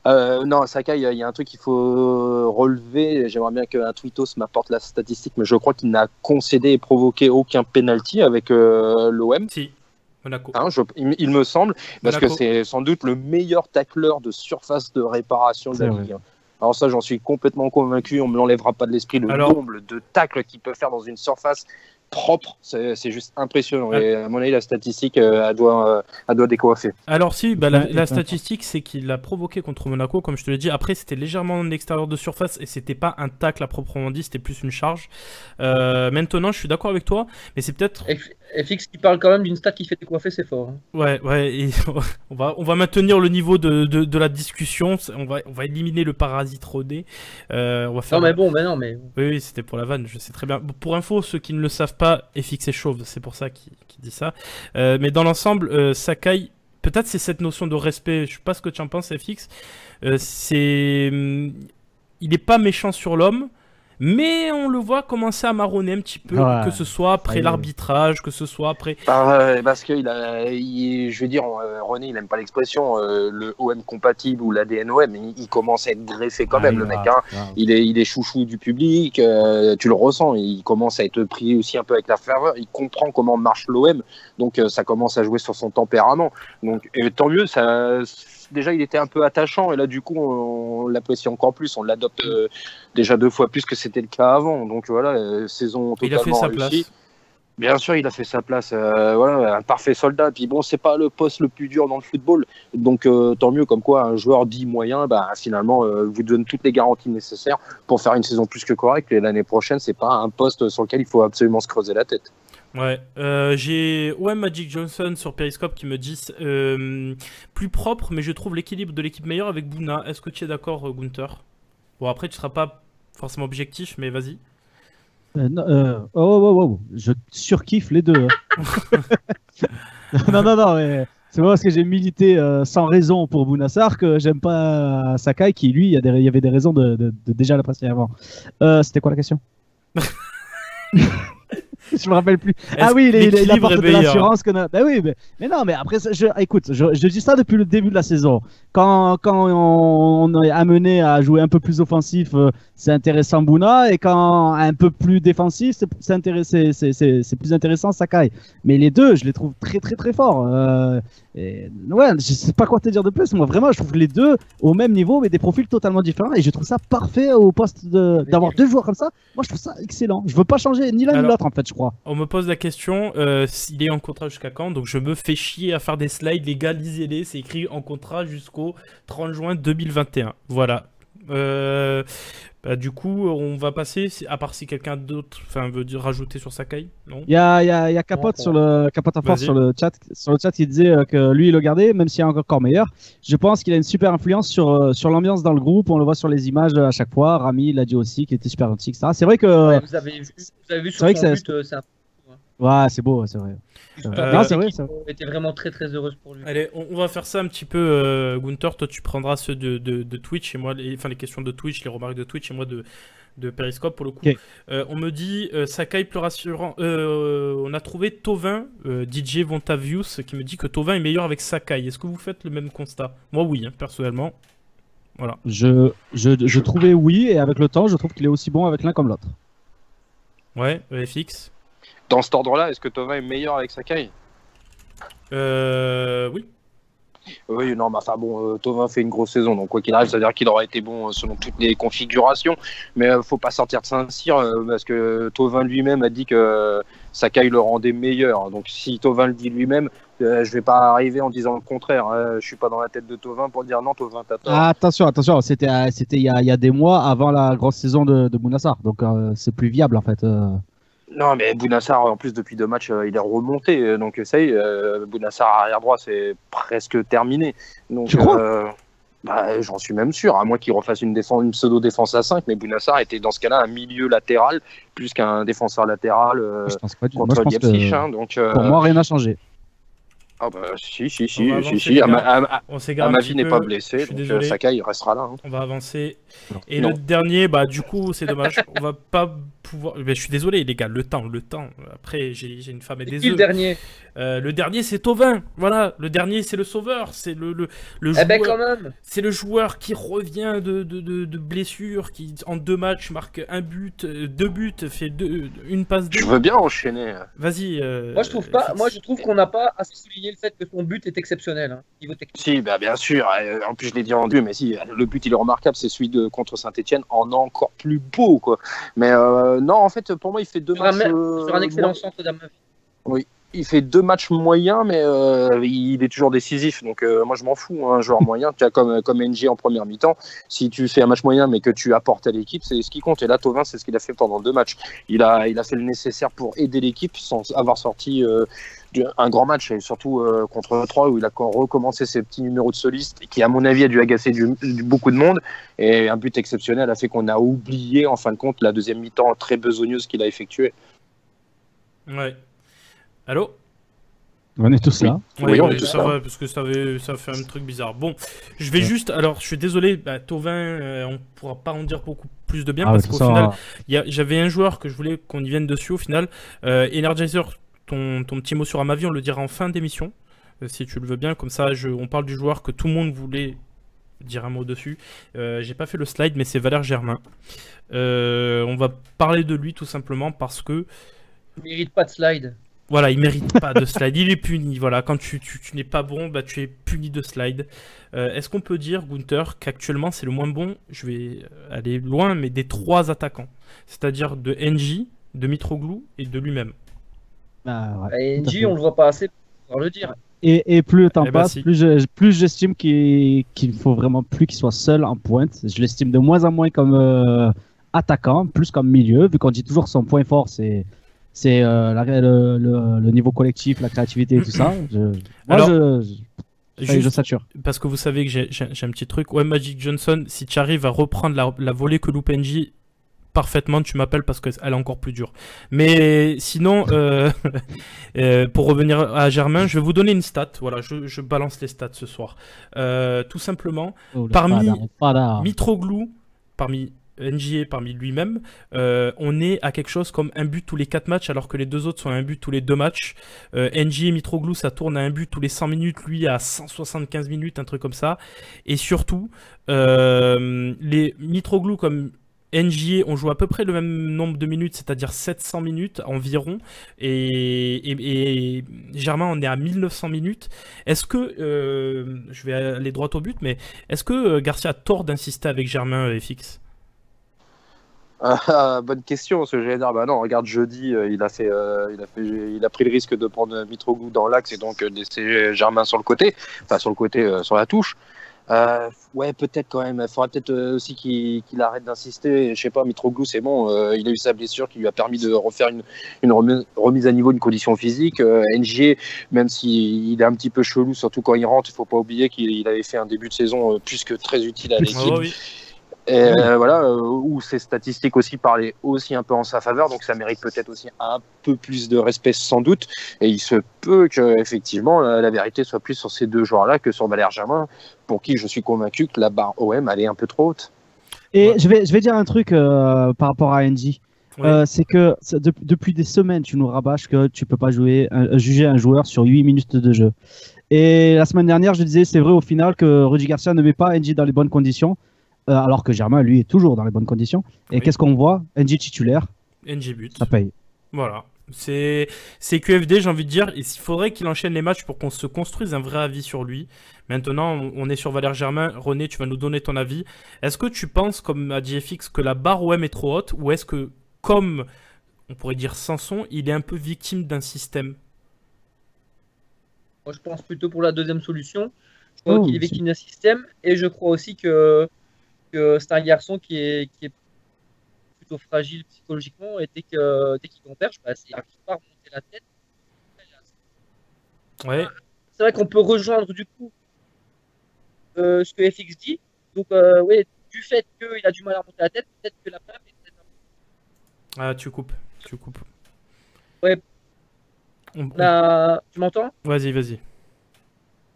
non, Sakai, il y a un truc qu'il faut relever. J'aimerais bien qu'un tweetos m'apporte la statistique, mais je crois qu'il n'a concédé et provoqué aucun penalty avec l'OM. Si, Monaco. Hein, il me semble, parce Monaco. que c'est sans doute le meilleur tacleur de surface de réparation de la Ligue. Alors ça, j'en suis complètement convaincu. On me l'enlèvera pas de l'esprit. Le nombre de tacles qu'il peut faire dans une surface propre, c'est juste impressionnant. Et à mon avis, la statistique, elle doit décoiffer. Alors si, la statistique, c'est qu'il l'a provoqué contre Monaco, comme je te l'ai dit. Après, c'était légèrement en extérieur de surface et c'était pas un tacle à proprement dit, c'était plus une charge. Maintenant, je suis d'accord avec toi, mais c'est peut-être... FX qui parle quand même d'une stat qui fait décoiffer, c'est fort. Hein. Ouais, et on va maintenir le niveau de la discussion. On va éliminer le parasite rodé. On va faire... Non mais... Oui, c'était pour la vanne, je sais très bien. Pour info, ceux qui ne le savent pas, FX est chauve, c'est pour ça qu'il dit ça. Mais dans l'ensemble, Sakai, peut-être c'est cette notion de respect, je sais pas ce que tu en penses FX, il n'est pas méchant sur l'homme, mais on le voit commencer à marronner un petit peu, que ce soit après l'arbitrage, que ce soit après... Parce que je vais dire, René, il n'aime pas l'expression, le OM compatible ou l'ADN OM, il commence à être greffé quand même, le mec. Hein. Il est chouchou du public, tu le ressens, il commence à être pris aussi un peu avec la ferveur, il comprend comment marche l'OM, donc ça commence à jouer sur son tempérament. Donc, et tant mieux, déjà il était un peu attachant et là du coup on l'apprécie encore plus, on l'adopte déjà 2 fois plus que c'était le cas avant, donc voilà, saison totalement réussie. Bien sûr il a fait sa place, voilà, un parfait soldat, puis bon c'est pas le poste le plus dur dans le football, donc tant mieux, comme quoi un joueur dit moyen, finalement vous donne toutes les garanties nécessaires pour faire une saison plus que correcte, et l'année prochaine c'est pas un poste sur lequel il faut absolument se creuser la tête. Ouais, j'ai Magic Johnson sur Periscope qui me dit plus propre, mais je trouve l'équilibre de l'équipe meilleur avec Bouna. Est-ce que tu es d'accord, Gunther? Bon, après, tu seras pas forcément objectif, mais vas-y. Je surkiffe les deux. Non, mais c'est pas parce que j'ai milité sans raison pour Bounassar que j'aime pas Sakai, qui lui, il y avait des raisons de déjà l'apprécier avant. C'était quoi la question? Je me rappelle plus. Ah oui, il apporte de l'assurance que... Ben oui, mais non, mais après, écoute, je dis ça depuis le début de la saison. Quand on est amené à jouer un peu plus offensif, c'est intéressant Bouna, et quand un peu plus défensif, c'est plus intéressant Sakai. Mais les deux, je les trouve très très très forts. Ouais, je sais pas quoi te dire de plus. Moi, vraiment, je trouve les deux au même niveau, mais des profils totalement différents, et je trouve ça parfait au poste d'avoir 2 joueurs comme ça. Moi, je trouve ça excellent. Je veux pas changer ni l'un ni l'autre en fait, je crois. On me pose la question, il est en contrat jusqu'à quand? Donc je me fais chier à faire des slides, les gars, lisez-les, c'est écrit en contrat jusqu'au 30 juin 2021. Voilà. Du coup, on va passer, à part si quelqu'un d'autre veut rajouter sur Sakai, non? Il y a Capote sur le chat qui disait que lui il le gardait, même s'il est encore meilleur. Je pense qu'il a une super influence sur l'ambiance dans le groupe. On le voit sur les images à chaque fois. Rami l'a dit aussi, qu'il était super gentil, etc. C'est vrai que vous avez vu sur son but, c'est un... Ouais, c'est beau, c'est vrai. Non, c'est vrai, ça était vraiment très très heureuse pour lui. Allez, on va faire ça un petit peu, Gunther. Toi, tu prendras ceux de Twitch et moi, les questions de Twitch, les remarques de Twitch et moi de Periscope pour le coup. Okay. On me dit Sakai plus rassurant. On a trouvé Tovin, DJ Vontavius, qui me dit que Tovin est meilleur avec Sakai. Est-ce que vous faites le même constat? Moi, oui, hein, personnellement. Voilà. Je trouvais oui, et avec le temps, je trouve qu'il est aussi bon avec l'un comme l'autre. Ouais, FX. Dans cet ordre-là, est-ce que Tovin est meilleur avec Sakai? Oui. Oui, non, mais enfin bon, Tovin fait une grosse saison, donc quoi qu'il arrive, ça veut dire qu'il aura été bon selon toutes les configurations. Mais faut pas sortir de Saint-Cyr parce que Tovin lui-même a dit que Sakai le rendait meilleur. Donc si Tovin le dit lui-même, je vais pas arriver en disant le contraire. Je suis pas dans la tête de Tovin pour dire non, Tovin t'as tort. Ah, attention, c'était il y a des mois avant la grosse saison de Bounassar, donc c'est plus viable en fait. Non, mais Bounassar, en plus, depuis 2 matchs, il est remonté. Donc, ça y est, Bounassar arrière droit, c'est presque terminé. Donc, Tu crois j'en suis même sûr, à moins qu'il refasse une pseudo-défense à 5. Mais Bounassar était dans ce cas-là un milieu latéral, plus qu'un défenseur latéral je pense pas du tout. contre Moi, je pense Leipzig. que Donc, pour moi, rien n'a changé. Ah bah, si. On va avancer, les gars. On s'égare un Amavi petit n'est peu. pas Je blessé, suis donc désolé. Sakai, il restera là. On va avancer. Et Non. le dernier, bah du coup, c'est dommage. On va pas pouvoir. Mais je suis désolé, les gars. Le temps. Après, j'ai une femme et des Qui le œufs. dernier? Le dernier, c'est Tovin. Voilà. Le dernier, c'est le sauveur. C'est le Eh joueur. ben quand même. C'est le joueur qui revient de blessure, qui en 2 matchs marque 1 but, 2 buts, fait une passe Je de. veux bien enchaîner. Vas-y. Moi je trouve pas. Fix. Moi je trouve qu'on n'a pas assez souligné le fait que son but est exceptionnel, hein, niveau technique. Si, bah bien sûr. En plus, je l'ai dit en début, mais si, le but il est remarquable, c'est celui contre Saint-Etienne, en encore plus beau, quoi. Mais non, en fait, pour moi, il fait 2 Sur un, matchs. sur un excellent centre d'Amavi. Il fait 2 matchs moyens, mais il est toujours décisif. Donc moi, je m'en fous. Un joueur moyen, tu as comme NG en première mi-temps. Si tu fais un match moyen, mais que tu apportes à l'équipe, c'est ce qui compte. Et là, Tovin, c'est ce qu'il a fait pendant 2 matchs. Il a fait le nécessaire pour aider l'équipe sans avoir sorti un grand match, et surtout contre 3 où il a recommencé ses petits numéros de soliste, qui à mon avis a dû agacer beaucoup de monde, et un but exceptionnel a fait qu'on a oublié en fin de compte la deuxième mi-temps très besogneuse qu'il a effectuée. Ouais. Allô? On est tous là. Oui, on est tous ça là. va, parce que ça fait un truc bizarre. Bon, je vais juste. Alors, je suis désolé, Tovin, on pourra pas en dire beaucoup plus de bien, parce qu'au final, j'avais un joueur que je voulais qu'on y vienne dessus au final. Energizer, ton petit mot sur Amavi, on le dira en fin d'émission, si tu le veux bien. Comme ça, on parle du joueur que tout le monde voulait dire un mot dessus. J'ai pas fait le slide, mais c'est Valère Germain. On va parler de lui tout simplement parce que. Il mérite pas de slide. Voilà, il mérite pas de slide, il est puni. Voilà, quand tu n'es pas bon, tu es puni de slide. Est-ce qu'on peut dire, Gunther, qu'actuellement c'est le moins bon, je vais aller loin, mais des 3 attaquants, c'est-à-dire de NJ, de Mitroglou et de lui-même. Et NJ, on le voit pas assez pour le dire. Et plus le temps passe, si. plus j'estime qu'il ne faut vraiment plus qu'il soit seul en pointe. Je l'estime de moins en moins comme attaquant, plus comme milieu, vu qu'on dit toujours son point fort, c'est le niveau collectif, la créativité et tout ça. Je sature. Parce que vous savez que j'ai un petit truc. Ouais, Magic Johnson, si tu arrives à reprendre la volée que loupe NJ parfaitement, tu m'appelles parce qu'elle est encore plus dure. Mais sinon, pour revenir à Germain, je vais vous donner une stat. Voilà, je balance les stats ce soir. Tout simplement, parmi Mitroglou, parmi NJ, parmi lui-même, on est à quelque chose comme un but tous les 4 matchs, alors que les 2 autres sont à un but tous les 2 matchs. NJ et Mitroglou, ça tourne à un but tous les 100 minutes, lui à 175 minutes, un truc comme ça. Et surtout, les Mitroglou comme NJ ont joué à peu près le même nombre de minutes, c'est-à-dire 700 minutes environ, et Germain en est à 1900 minutes. Est-ce que, je vais aller droit au but, mais est-ce que Garcia a tort d'insister avec Germain FX? Bonne question, ce GNR. Bah non, regarde, jeudi, il a pris le risque de prendre Mitroglou dans l'axe et donc de laisser Germain sur le côté, sur la touche. Ouais, peut-être quand même. Il faudra peut-être aussi qu'il arrête d'insister. Je sais pas, Mitroglou, c'est bon. Il a eu sa blessure qui lui a permis de refaire une remise à niveau, une condition physique. NG, même s'il est un petit peu chelou, surtout quand il rentre, il faut pas oublier qu'il avait fait un début de saison plus que très utile à l'équipe. Oh, oui. Et voilà, où ses statistiques aussi parlaient aussi un peu en sa faveur, donc ça mérite peut-être aussi un peu plus de respect sans doute, et il se peut que effectivement la vérité soit plus sur ces 2 joueurs-là que sur Valère Germain, pour qui je suis convaincu que la barre OM elle est un peu trop haute. Et je vais dire un truc par rapport à NJ. Oui. C'est que depuis des semaines, tu nous rabâches que tu peux pas juger un joueur sur 8 minutes de jeu. Et la semaine dernière, je disais, c'est vrai au final que Rudy Garcia ne met pas NJ dans les bonnes conditions, alors que Germain, lui, est toujours dans les bonnes conditions. Et Oui. qu'est-ce qu'on voit? NJ titulaire, NG but. ça paye. Voilà. C'est QFD, j'ai envie de dire. Il faudrait qu'il enchaîne les matchs pour qu'on se construise un vrai avis sur lui. Maintenant, on est sur Valère Germain. René, tu vas nous donner ton avis. Est-ce que tu penses, comme a dit FX, que la barre OM est trop haute, ou est-ce que, comme on pourrait dire Sanson, il est un peu victime d'un système? Moi, je pense plutôt pour la deuxième solution. Je crois Oh, qu'il est victime d'un système et je crois aussi que c'est un garçon qui est plutôt fragile psychologiquement et dès qu'il converge, bah, il n'arrive pas à remonter la tête. Ouais. C'est vrai qu'on peut rejoindre du coup ce que FX dit. Donc, ouais, du fait qu'il a du mal à remonter la tête, peut-être que la PAP est peut-être un Ah, tu coupes. Tu coupes. Ouais. Tu m'entends? Vas-y, vas-y.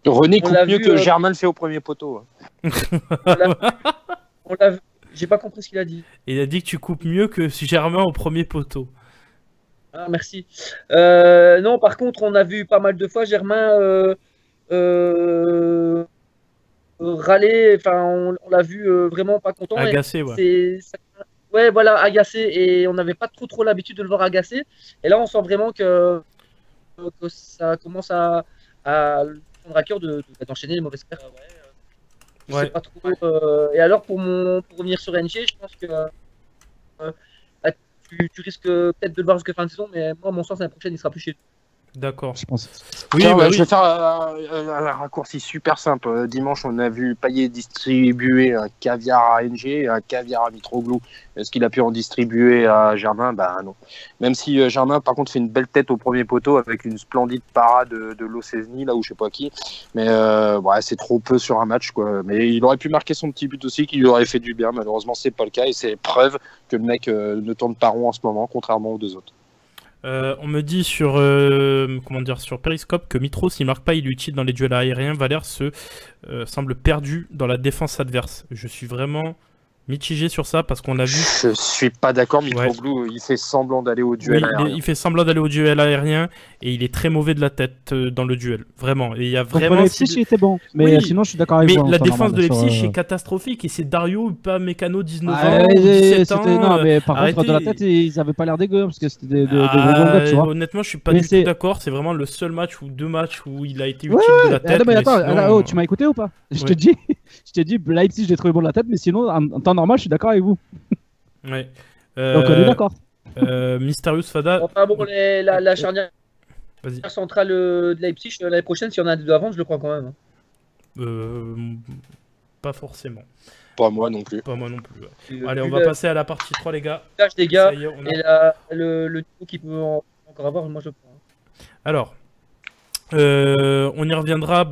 René On coupe l'a mieux vu, que Germain le fait au premier poteau. On l'a vu. J'ai pas compris ce qu'il a dit. Il a dit que tu coupes mieux que Germain au premier poteau. Ah, merci. Non, par contre, on a vu pas mal de fois Germain râler. Enfin, on l'a vu vraiment pas content. Agacé, ouais. Ouais, voilà, agacé. Et on n'avait pas trop l'habitude de le voir agacé. Et là, on sent vraiment que ça commence à lui prendre à cœur d'enchaîner les mauvaises pertes. Je sais pas trop. Et alors, pour revenir sur NG, je pense que tu risques peut-être de le voir jusqu'à fin de saison, mais moi, à mon sens, l'année prochaine, il sera plus chez nous. D'accord. Je pense. Oui, Tiens, bah je oui. vais faire un raccourci super simple. Dimanche, on a vu Payet distribuer un caviar à NG et un caviar à Mitroglou. Est-ce qu'il a pu en distribuer à Germain? Bah non. Même si Germain, par contre, fait une belle tête au premier poteau avec une splendide parade de Losesny, là où je sais pas qui. Mais ouais, c'est trop peu sur un match, quoi. Mais il aurait pu marquer son petit but aussi, qui lui aurait fait du bien. Malheureusement, c'est pas le cas et c'est preuve que le mec ne tourne pas rond en ce moment, contrairement aux deux autres. On me dit sur sur Periscope que Mitro, s'il marque pas, il est utile dans les duels aériens. Valère semble perdu dans la défense adverse. Je suis vraiment mitigé sur ça parce qu'on a vu. Je suis pas d'accord, Mitroglou, il fait semblant d'aller au duel aérien. Il fait semblant d'aller au duel aérien et il est très mauvais de la tête dans le duel, vraiment. Et il y a Contre vraiment. Leipzig, il était bon. Mais Oui, sinon, je suis d'accord avec Mais vous. la défense de Leipzig est catastrophique et c'est Dario, pas Mécano, 19 ans, 17 ans. Non, mais par arrêtez. contre, de la tête, ils avaient pas l'air dégueu parce que c'était des gros Ah, gars, tu vois. honnêtement, je suis pas Mais du tout d'accord. C'est vraiment le seul match ou deux matchs où il a été utile Ouais, de la tête. mais attends, sinon, oh, tu m'as écouté ou pas? Je te dis, Leipzig, je l'ai trouvé bon de la tête, mais sinon, en temps normal, je suis d'accord avec vous. Ouais. Donc on est d'accord. Mysterious Fada. Enfin bon, la charnière Vas-y. centrale de Leipzig, l'année prochaine, si on a des deux avant, je le crois quand même. Pas forcément. Pas moi non plus. Pas moi non plus. Ouais. Vu Allez, on va passer à la partie 3, les gars. l'âge des gars Ça y est, on a- et le niveau qu'il peut encore avoir, moi je le prends. Alors, on y reviendra.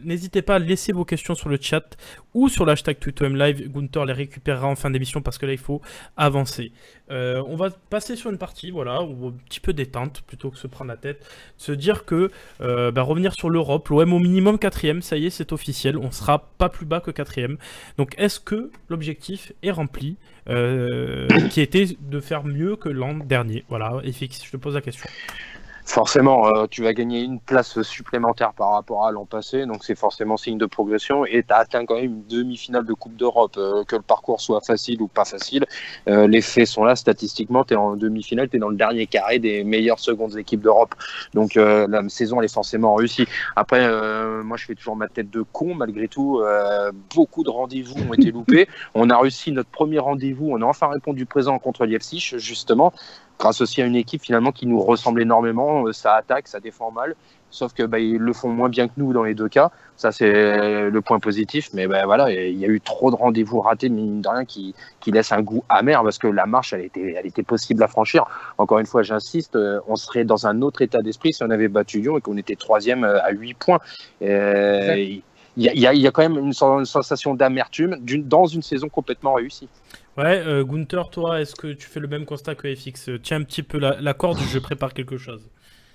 N'hésitez pas à laisser vos questions sur le chat ou sur l'hashtag TweetOM Live. Gunther les récupérera en fin d'émission parce que là, il faut avancer. On va passer sur une partie, voilà, où un petit peu détente plutôt que se prendre la tête. Se dire que revenir sur l'Europe, l'OM au minimum 4ème, ça y est, c'est officiel. On sera pas plus bas que 4ème. Donc, est-ce que l'objectif est rempli qui était de faire mieux que l'an dernier? Voilà, FX, je te pose la question. Forcément, tu vas gagner une place supplémentaire par rapport à l'an passé, donc c'est forcément signe de progression. Et tu as atteint quand même une demi-finale de Coupe d'Europe. Que le parcours soit facile ou pas facile, les faits sont là statistiquement. Tu es en demi-finale, tu es dans le dernier carré des meilleures secondes équipes d'Europe. Donc la saison, elle est forcément réussie. Après, moi, je fais toujours ma tête de con, malgré tout. Beaucoup de rendez-vous ont été loupés. On a réussi notre premier rendez-vous. On a enfin répondu présent contre Leipzig, justement. Grâce aussi à une équipe finalement qui nous ressemble énormément, ça attaque, ça défend mal, sauf que ils le font moins bien que nous dans les deux cas, ça c'est le point positif, mais voilà, il y a eu trop de rendez-vous ratés, mine de rien, qui laissent un goût amer, parce que la marche elle était possible à franchir. Encore une fois, j'insiste, on serait dans un autre état d'esprit si on avait battu Lyon et qu'on était 3e à 8 points. Il y a quand même une sensation d'amertume dans une saison complètement réussie. Ouais, Gunther, toi, est-ce que tu fais le même constat que FX? Tiens un petit peu la corde, je prépare quelque chose.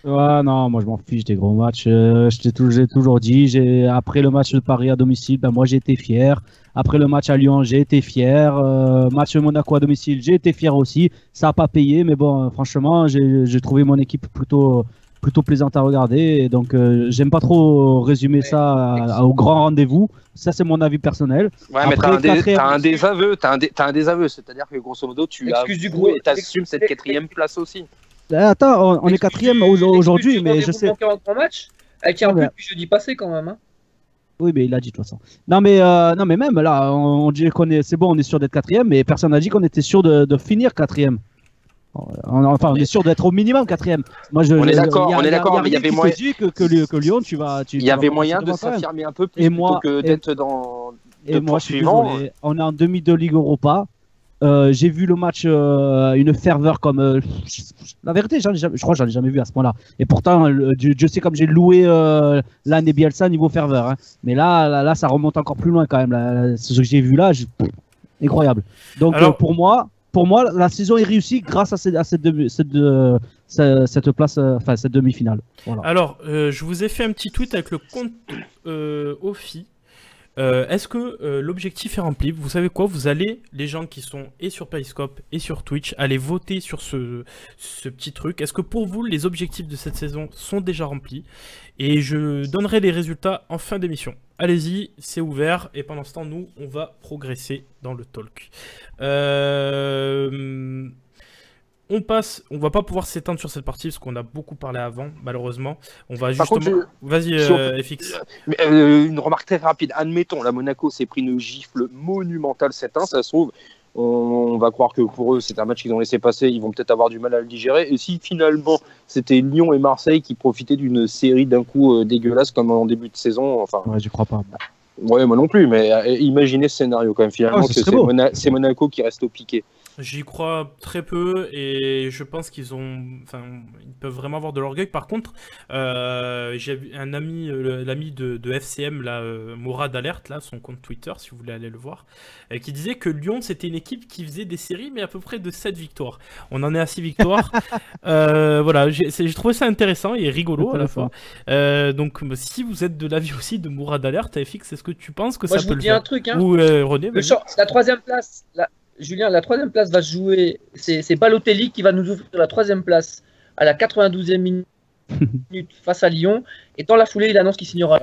Ouais, non, moi je m'en fiche des gros matchs. J'ai toujours dit, après le match de Paris à domicile, moi j'ai été fier. Après le match à Lyon, j'ai été fier. Match de Monaco à domicile, j'ai été fier aussi. Ça n'a pas payé, mais bon, franchement, j'ai trouvé mon équipe plutôt plutôt plaisante à regarder. Et donc, j'aime pas trop résumer ça au grand rendez-vous. Ça, c'est mon avis personnel. Ouais, mais t'as un désaveu. C'est-à-dire que grosso modo, tu assumes cette quatrième place aussi. Attends, on est quatrième aujourd'hui, mais je sais. 43 matchs avec un but depuis jeudi passé quand même. Hein. Oui, mais il a dit de toute façon. Non, mais même là, on dit c'est bon, on est sûr d'être quatrième, mais personne n'a dit qu'on était sûr de finir quatrième. Enfin, on est sûr d'être au minimum quatrième. On est d'accord, mais il y avait moyen. Que Lyon, il y avait moyen de s'affirmer un peu plus plutôt que d'être dans. Et moi, je suis désolé. On est en demi de Ligue Europa. J'ai vu le match, une ferveur comme. La vérité, je crois que j'en ai jamais vu à ce point-là. Et pourtant, Dieu sait comme j'ai loué l'année Bielsa niveau ferveur. Hein. Mais là, ça remonte encore plus loin quand même. Là, ce que j'ai vu là, incroyable. Donc pour moi, la saison est réussie grâce à cette place, enfin cette demi-finale. Voilà. Alors, je vous ai fait un petit tweet avec le compte Ophi. Est-ce que l'objectif est rempli? Vous savez quoi? Vous allez, les gens qui sont et sur Periscope et sur Twitch, allez voter sur ce petit truc. Est-ce que pour vous, les objectifs de cette saison sont déjà remplis? Et je donnerai les résultats en fin d'émission. Allez-y, c'est ouvert. Et pendant ce temps, nous, on va progresser dans le talk. On va pas pouvoir s'étendre sur cette partie parce qu'on a beaucoup parlé avant, malheureusement. On va justement. Vas-y, FX. Une remarque très rapide. Admettons, la Monaco s'est pris une gifle monumentale 7-1, ça se trouve. On va croire que pour eux, c'est un match qu'ils ont laissé passer. Ils vont peut-être avoir du mal à le digérer. Et si finalement, c'était Lyon et Marseille qui profitaient d'une série d'un coup dégueulasse comme en début de saison, enfin. Ouais, je crois pas. Ouais, moi non plus. Mais imaginez ce scénario quand même. Finalement, c'est Monaco qui reste au piqué. J'y crois très peu et je pense ils peuvent vraiment avoir de l'orgueil. Par contre, j'ai un ami, l'ami de FCM, là, Mourad Alert, là, son compte Twitter, si vous voulez aller le voir, qui disait que Lyon, c'était une équipe qui faisait des séries, mais à peu près de 7 victoires. On en est à 6 victoires. Voilà, j'ai trouvé ça intéressant et rigolo à la fois. Donc, si vous êtes de l'avis aussi de Mourad Alert, FX, est-ce que tu penses que ça peut le faire? Moi, je vous dis un truc. Hein. Ou René, la troisième place... Julien, la troisième place va se jouer. C'est Balotelli qui va nous ouvrir la troisième place à la 92e minute face à Lyon. Et dans la foulée, il annonce qu'il signera.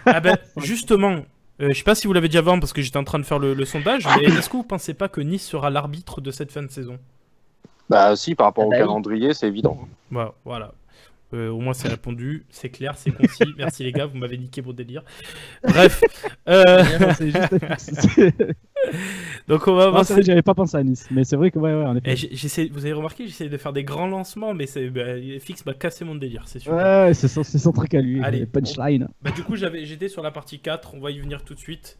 Ah ben, justement, je sais pas si vous l'avez dit avant parce que j'étais en train de faire le sondage, mais est-ce que vous pensez pas que Nice sera l'arbitre de cette fin de saison? Bah si, par rapport au calendrier, c'est évident. Voilà. Au moins c'est répondu, c'est clair, c'est concis. Merci les gars, vous m'avez niqué mon délire. Bref. Donc on va voir. J'avais pas pensé à Nice, mais c'est vrai que ouais, en effet. Vous avez remarqué, j'essaie de faire des grands lancements, mais FX m'a cassé mon délire, c'est sûr. Ouais, c'est son truc à lui. Allez, punchline. Bah, du coup, j'étais sur la partie 4, on va y venir tout de suite.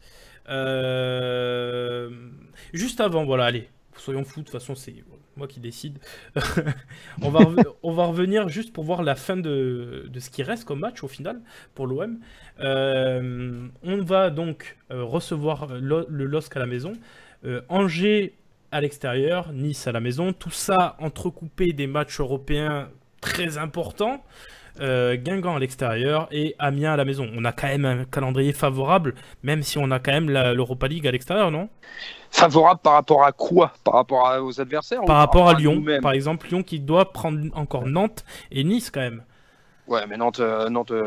Juste avant, voilà, allez. Soyons fous, de toute façon c'est moi qui décide. on va revenir juste pour voir la fin de ce qui reste comme match au final pour l'OM. On va donc recevoir le LOSC à la maison, Angers à l'extérieur, Nice à la maison, tout ça entrecoupé des matchs européens très importants. Guingamp à l'extérieur et Amiens à la maison. On a quand même un calendrier favorable, même si on a quand même l'Europa League à l'extérieur, non? Favorable par rapport à quoi? Par rapport aux adversaires? Par rapport à Lyon, par exemple. Lyon qui doit prendre encore Nantes et Nice quand même. Ouais, mais Nantes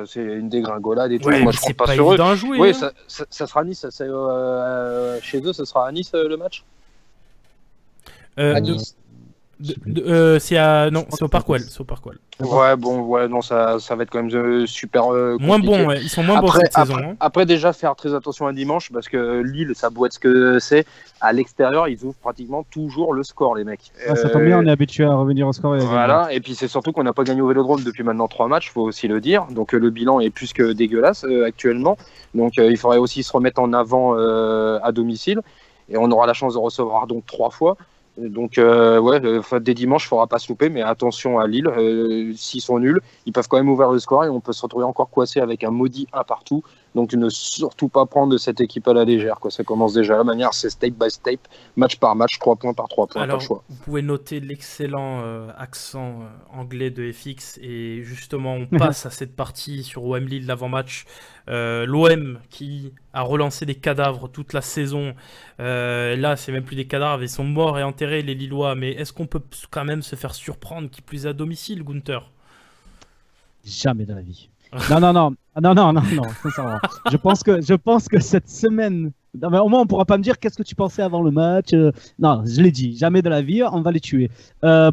c'est une dégringolade et tout. Ouais, moi, je c'est compte pas sur évident eux. à jouer. Oui, hein. ça sera Nice. Chez eux, ça sera à Nice le match? À Nice. C'est au Parc Ouel. Ouais, non, ça va être quand même super moins bon, ouais. Ils sont moins bons cette saison. Hein. Après, déjà, faire très attention à dimanche, parce que Lille, ça doit être ce que c'est. À l'extérieur, ils ouvrent pratiquement toujours le score, les mecs. Ça tombe bien, on est habitué à revenir au score. Voilà, et puis c'est surtout qu'on n'a pas gagné au Vélodrome depuis maintenant 3 matchs, faut aussi le dire. Donc le bilan est plus que dégueulasse actuellement. Donc il faudrait aussi se remettre en avant à domicile. Et on aura la chance de recevoir donc 3 fois. Donc dès dimanche, il ne faudra pas se louper, mais attention à Lille, s'ils sont nuls, ils peuvent quand même ouvrir le score et on peut se retrouver encore coincé avec un maudit 1 partout. Donc ne surtout pas prendre cette équipe à la légère, quoi. Ça commence déjà la manière, c'est step by step, match par match, 3 points par 3 points. Alors, pas le choix. Vous pouvez noter l'excellent accent anglais de FX et justement on passe à cette partie sur OM Lille l'avant-match. L'OM qui a relancé des cadavres toute la saison. Là, c'est même plus des cadavres, ils sont morts et enterrés les Lillois. Mais est-ce qu'on peut quand même se faire surprendre, qui plus à domicile, Gunther? Jamais de la vie. Non, sincèrement. Je pense que cette semaine, non, mais au moins on pourra pas me dire qu'est-ce que tu pensais avant le match. Non, je l'ai dit, jamais de la vie, on va les tuer.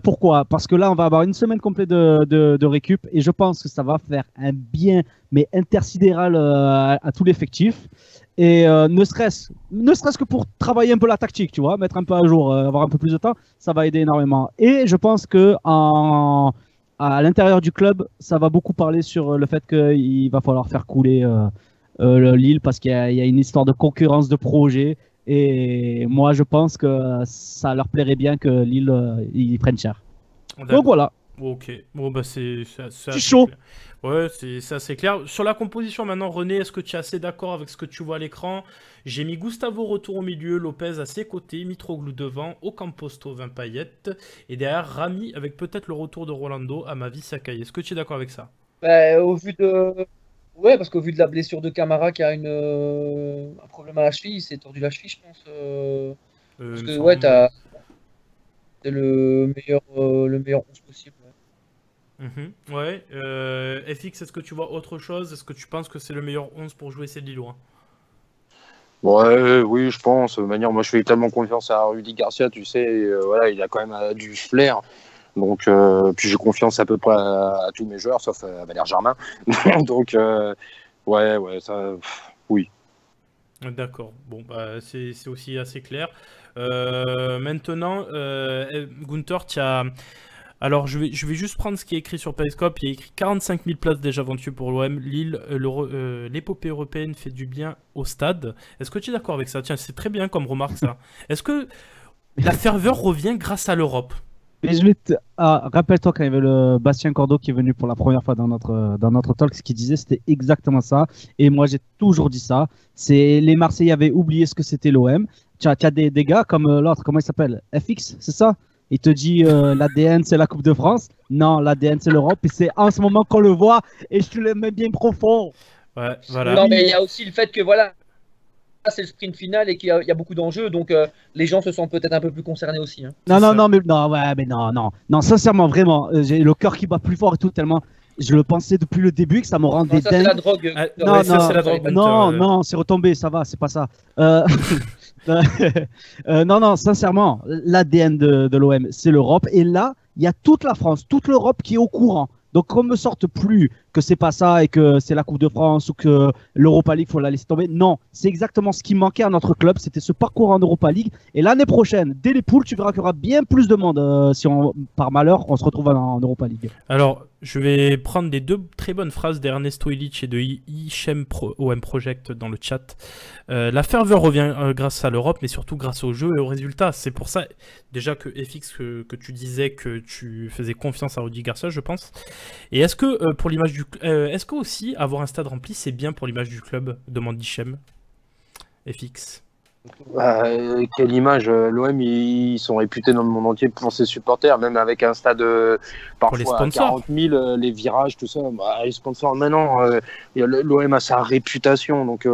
Pourquoi? Parce que là, on va avoir une semaine complète de récup et je pense que ça va faire un bien, mais intersidéral à tout l'effectif. Et ne serait-ce que pour travailler un peu la tactique, tu vois, mettre un peu à jour, avoir un peu plus de temps, ça va aider énormément. Et je pense que à l'intérieur du club, ça va beaucoup parler sur le fait qu'il va falloir faire couler Lille parce qu'il y a une histoire de concurrence de projet. Et moi, je pense que ça leur plairait bien que Lille ils prennent cher. Donc voilà. Ok, bon bah c'est chaud. Clair. Ouais, c'est assez clair. Sur la composition maintenant, René, est-ce que tu es assez d'accord avec ce que tu vois à l'écran? J'ai mis Gustavo retour au milieu, Lopez à ses côtés, Mitroglou devant, Ocampos, Thauvin, Payet, et derrière Rami avec peut-être le retour de Rolando, Amavi, Sakai. Est-ce que tu es d'accord avec ça? Au vu de... Ouais, parce qu'au vu de la blessure de Camara qui a un problème à la cheville, il s'est tordu la cheville, je pense. Parce que ouais, c'est le meilleur 11 possible. Ouais. FX, est-ce que tu vois autre chose? Est-ce que tu penses que c'est le meilleur 11 pour jouer ces Lillois? Ouais, oui, je pense. De manière, moi, je fais tellement confiance à Rudy Garcia, tu sais, voilà, il a quand même du flair. Donc, puis j'ai confiance à peu près à tous mes joueurs, sauf à Valère Germain. Donc, ouais, ça, oui. D'accord. Bon, bah, c'est aussi assez clair. Maintenant, Gunther, tu as... Alors, je vais juste prendre ce qui est écrit sur Periscope. Il y a écrit 45 000 places déjà vendues pour l'OM. Lille, l'épopée européenne fait du bien au stade. Est-ce que tu es d'accord avec ça? Tiens, c'est très bien comme remarque, ça. Est-ce que la ferveur revient grâce à l'Europe? Mais rappelle-toi quand il y avait le Bastien Cordeau qui est venu pour la première fois dans notre talk, ce qu'il disait, c'était exactement ça. Et moi, j'ai toujours dit ça. Les Marseillais avaient oublié ce que c'était l'OM. Tu as des gars comme l'autre, comment il s'appelle? FX, c'est ça? Il te dit l'ADN c'est la Coupe de France. Non, l'ADN c'est l'Europe et c'est en ce moment qu'on le voit et je te le mets bien profond. Ouais, voilà. Non, mais il y a aussi le fait que voilà, c'est le sprint final et qu'il y a beaucoup d'enjeux, donc les gens se sentent peut-être un peu plus concernés aussi. Hein. Non, sincèrement, vraiment, j'ai le cœur qui bat plus fort et tout, tellement je le pensais depuis le début que ça me rendait dingue. C'est la drogue. Non, c'est retombé, ça va, c'est pas ça. Non, sincèrement, l'ADN de l'OM, c'est l'Europe. Et là, il y a toute la France, toute l'Europe qui est au courant. Donc, qu'on me sorte plus que c'est pas ça et que c'est la Coupe de France ou que l'Europa League, faut la laisser tomber. Non, c'est exactement ce qui manquait à notre club. C'était ce parcours en Europa League. Et l'année prochaine, dès les poules, tu verras qu'il y aura bien plus de monde si par malheur, on se retrouve en Europa League. Alors, je vais prendre les deux très bonnes phrases d'Ernesto Illich et de Hichem OM Project dans le chat. La ferveur revient grâce à l'Europe, mais surtout grâce au jeu et aux résultats. C'est pour ça, déjà que FX, que tu disais que tu faisais confiance à Rudy Garcia, je pense. Et est-ce que pour l'image du est-ce que aussi avoir un stade rempli, c'est bien pour l'image du club? Demande Hichem. FX. Quelle image. L'OM, ils sont réputés dans le monde entier pour ses supporters, même avec un stade parfois à 40 000, les virages, tout ça. Les sponsors, maintenant, l'OM a sa réputation, donc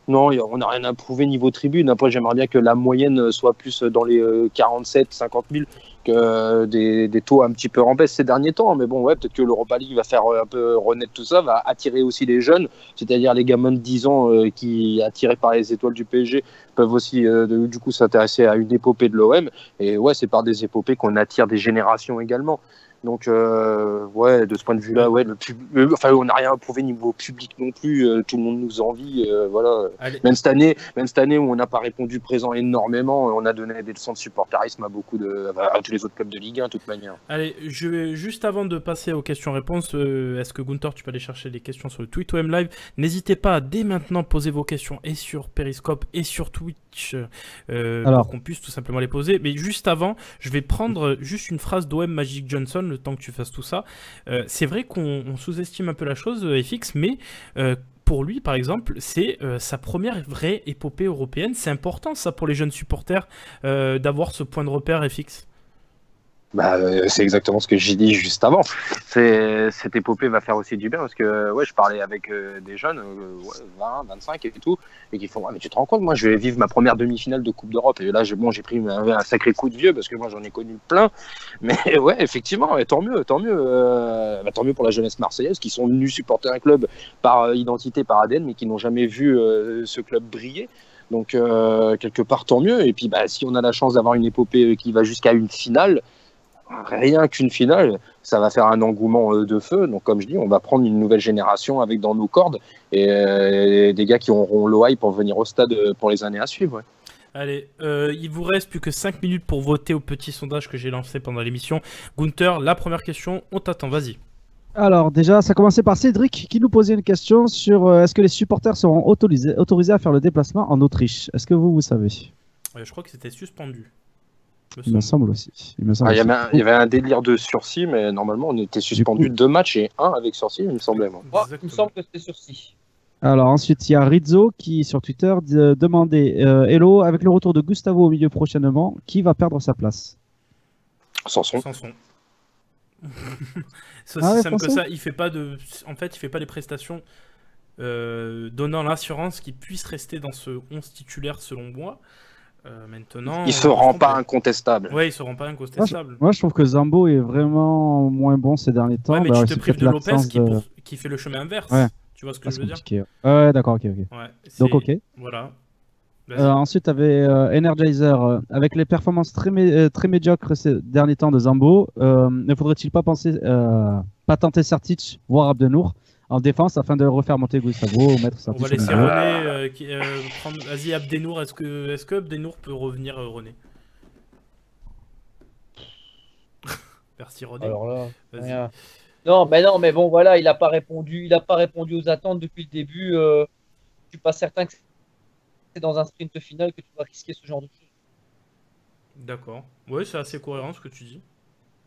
non, on n'a rien à prouver niveau tribune. Après, j'aimerais bien que la moyenne soit plus dans les 47, 50 000 que des taux un petit peu en baisse ces derniers temps. Mais bon, ouais, peut-être que l'Europa League va faire un peu renaître tout ça, va attirer aussi les jeunes, c'est-à-dire les gamins de 10 ans qui, attirés par les étoiles du PSG, peuvent aussi du coup s'intéresser à une épopée de l'OM. Et ouais, c'est par des épopées qu'on attire des générations également. Donc, ouais, de ce point de vue-là, ouais, on n'a rien à prouver niveau public non plus. Tout le monde nous envie, voilà. Même cette année où on n'a pas répondu présent énormément, on a donné des leçons de supporterisme à à tous les autres clubs de Ligue 1, de toute manière. Allez, juste avant de passer aux questions-réponses, est-ce que Gunther, tu peux aller chercher les questions sur le Twitch OM Live? N'hésitez pas à dès maintenant poser vos questions et sur Periscope et sur Twitch pour qu'on puisse tout simplement les poser. Mais juste avant, je vais prendre juste une phrase d'OM Magic Johnson, le temps que tu fasses tout ça. C'est vrai qu'on sous-estime un peu la chose, FX, mais pour lui, par exemple, c'est sa première vraie épopée européenne. C'est important, ça, pour les jeunes supporters, d'avoir ce point de repère, FX. C'est exactement ce que j'ai dit juste avant. Cette épopée va faire aussi du bien parce que je parlais avec des jeunes, 20, 25 et tout, et qui font mais tu te rends compte, moi je vais vivre ma première demi-finale de Coupe d'Europe et là j'ai pris un sacré coup de vieux parce que moi j'en ai connu plein. Mais ouais, effectivement, tant mieux tant mieux pour la jeunesse marseillaise qui sont venus supporter un club par identité, par ADN, mais qui n'ont jamais vu ce club briller. Donc quelque part tant mieux. Et puis si on a la chance d'avoir une épopée qui va jusqu'à une finale, rien qu'une finale, ça va faire un engouement de feu. Donc, comme je dis, on va prendre une nouvelle génération avec dans nos cordes et des gars qui auront l'OI pour venir au stade pour les années à suivre. Ouais. Allez, il vous reste plus que 5 minutes pour voter au petit sondage que j'ai lancé pendant l'émission. Gunther, la première question, on t'attend, vas-y. Alors déjà, ça a commencé par Cédric qui nous posait une question sur est-ce que les supporters seront autorisés à faire le déplacement en Autriche? Est-ce que vous savez? Je crois que c'était suspendu. Il me semble aussi. Il y avait un délire de sursis, mais normalement on était suspendu 2 matchs et 1 avec sursis, il me semblait. Moi. Il me semble que c'était sursis. Alors ensuite, il y a Rizzo qui sur Twitter demandait Hello, avec le retour de Gustavo au milieu prochainement, qui va perdre sa place? Sanson. C'est aussi simple que ça. Il fait pas les prestations donnant l'assurance qu'il puisse rester dans ce 11 titulaire selon moi. Maintenant, il se rend pas incontestable. Ouais, il se rend pas incontestable. Moi, je trouve que Zambo est vraiment moins bon ces derniers temps. Ouais, mais tu te prives de Lopez qui fait le chemin inverse. Ouais. Tu vois ce que je veux dire? Ouais, d'accord, ok. Ouais, donc, ok. Voilà. Ensuite, tu avais Energizer. Avec les performances très médiocres ces derniers temps de Zambo, ne faudrait-il pas tenter Sertic, voire Abdenour en défense afin de refaire monter Gustavo ou mettre Sertic? On va laisser René prendre. Vas-y, Abdenour. Est-ce que Abdenour peut revenir, René? Merci, René. Alors là, rien. Non, mais bon, voilà, il n'a pas répondu aux attentes depuis le début. Je suis pas certain que c'est dans un sprint final que tu vas risquer ce genre de choses. D'accord. Ouais, c'est assez cohérent ce que tu dis.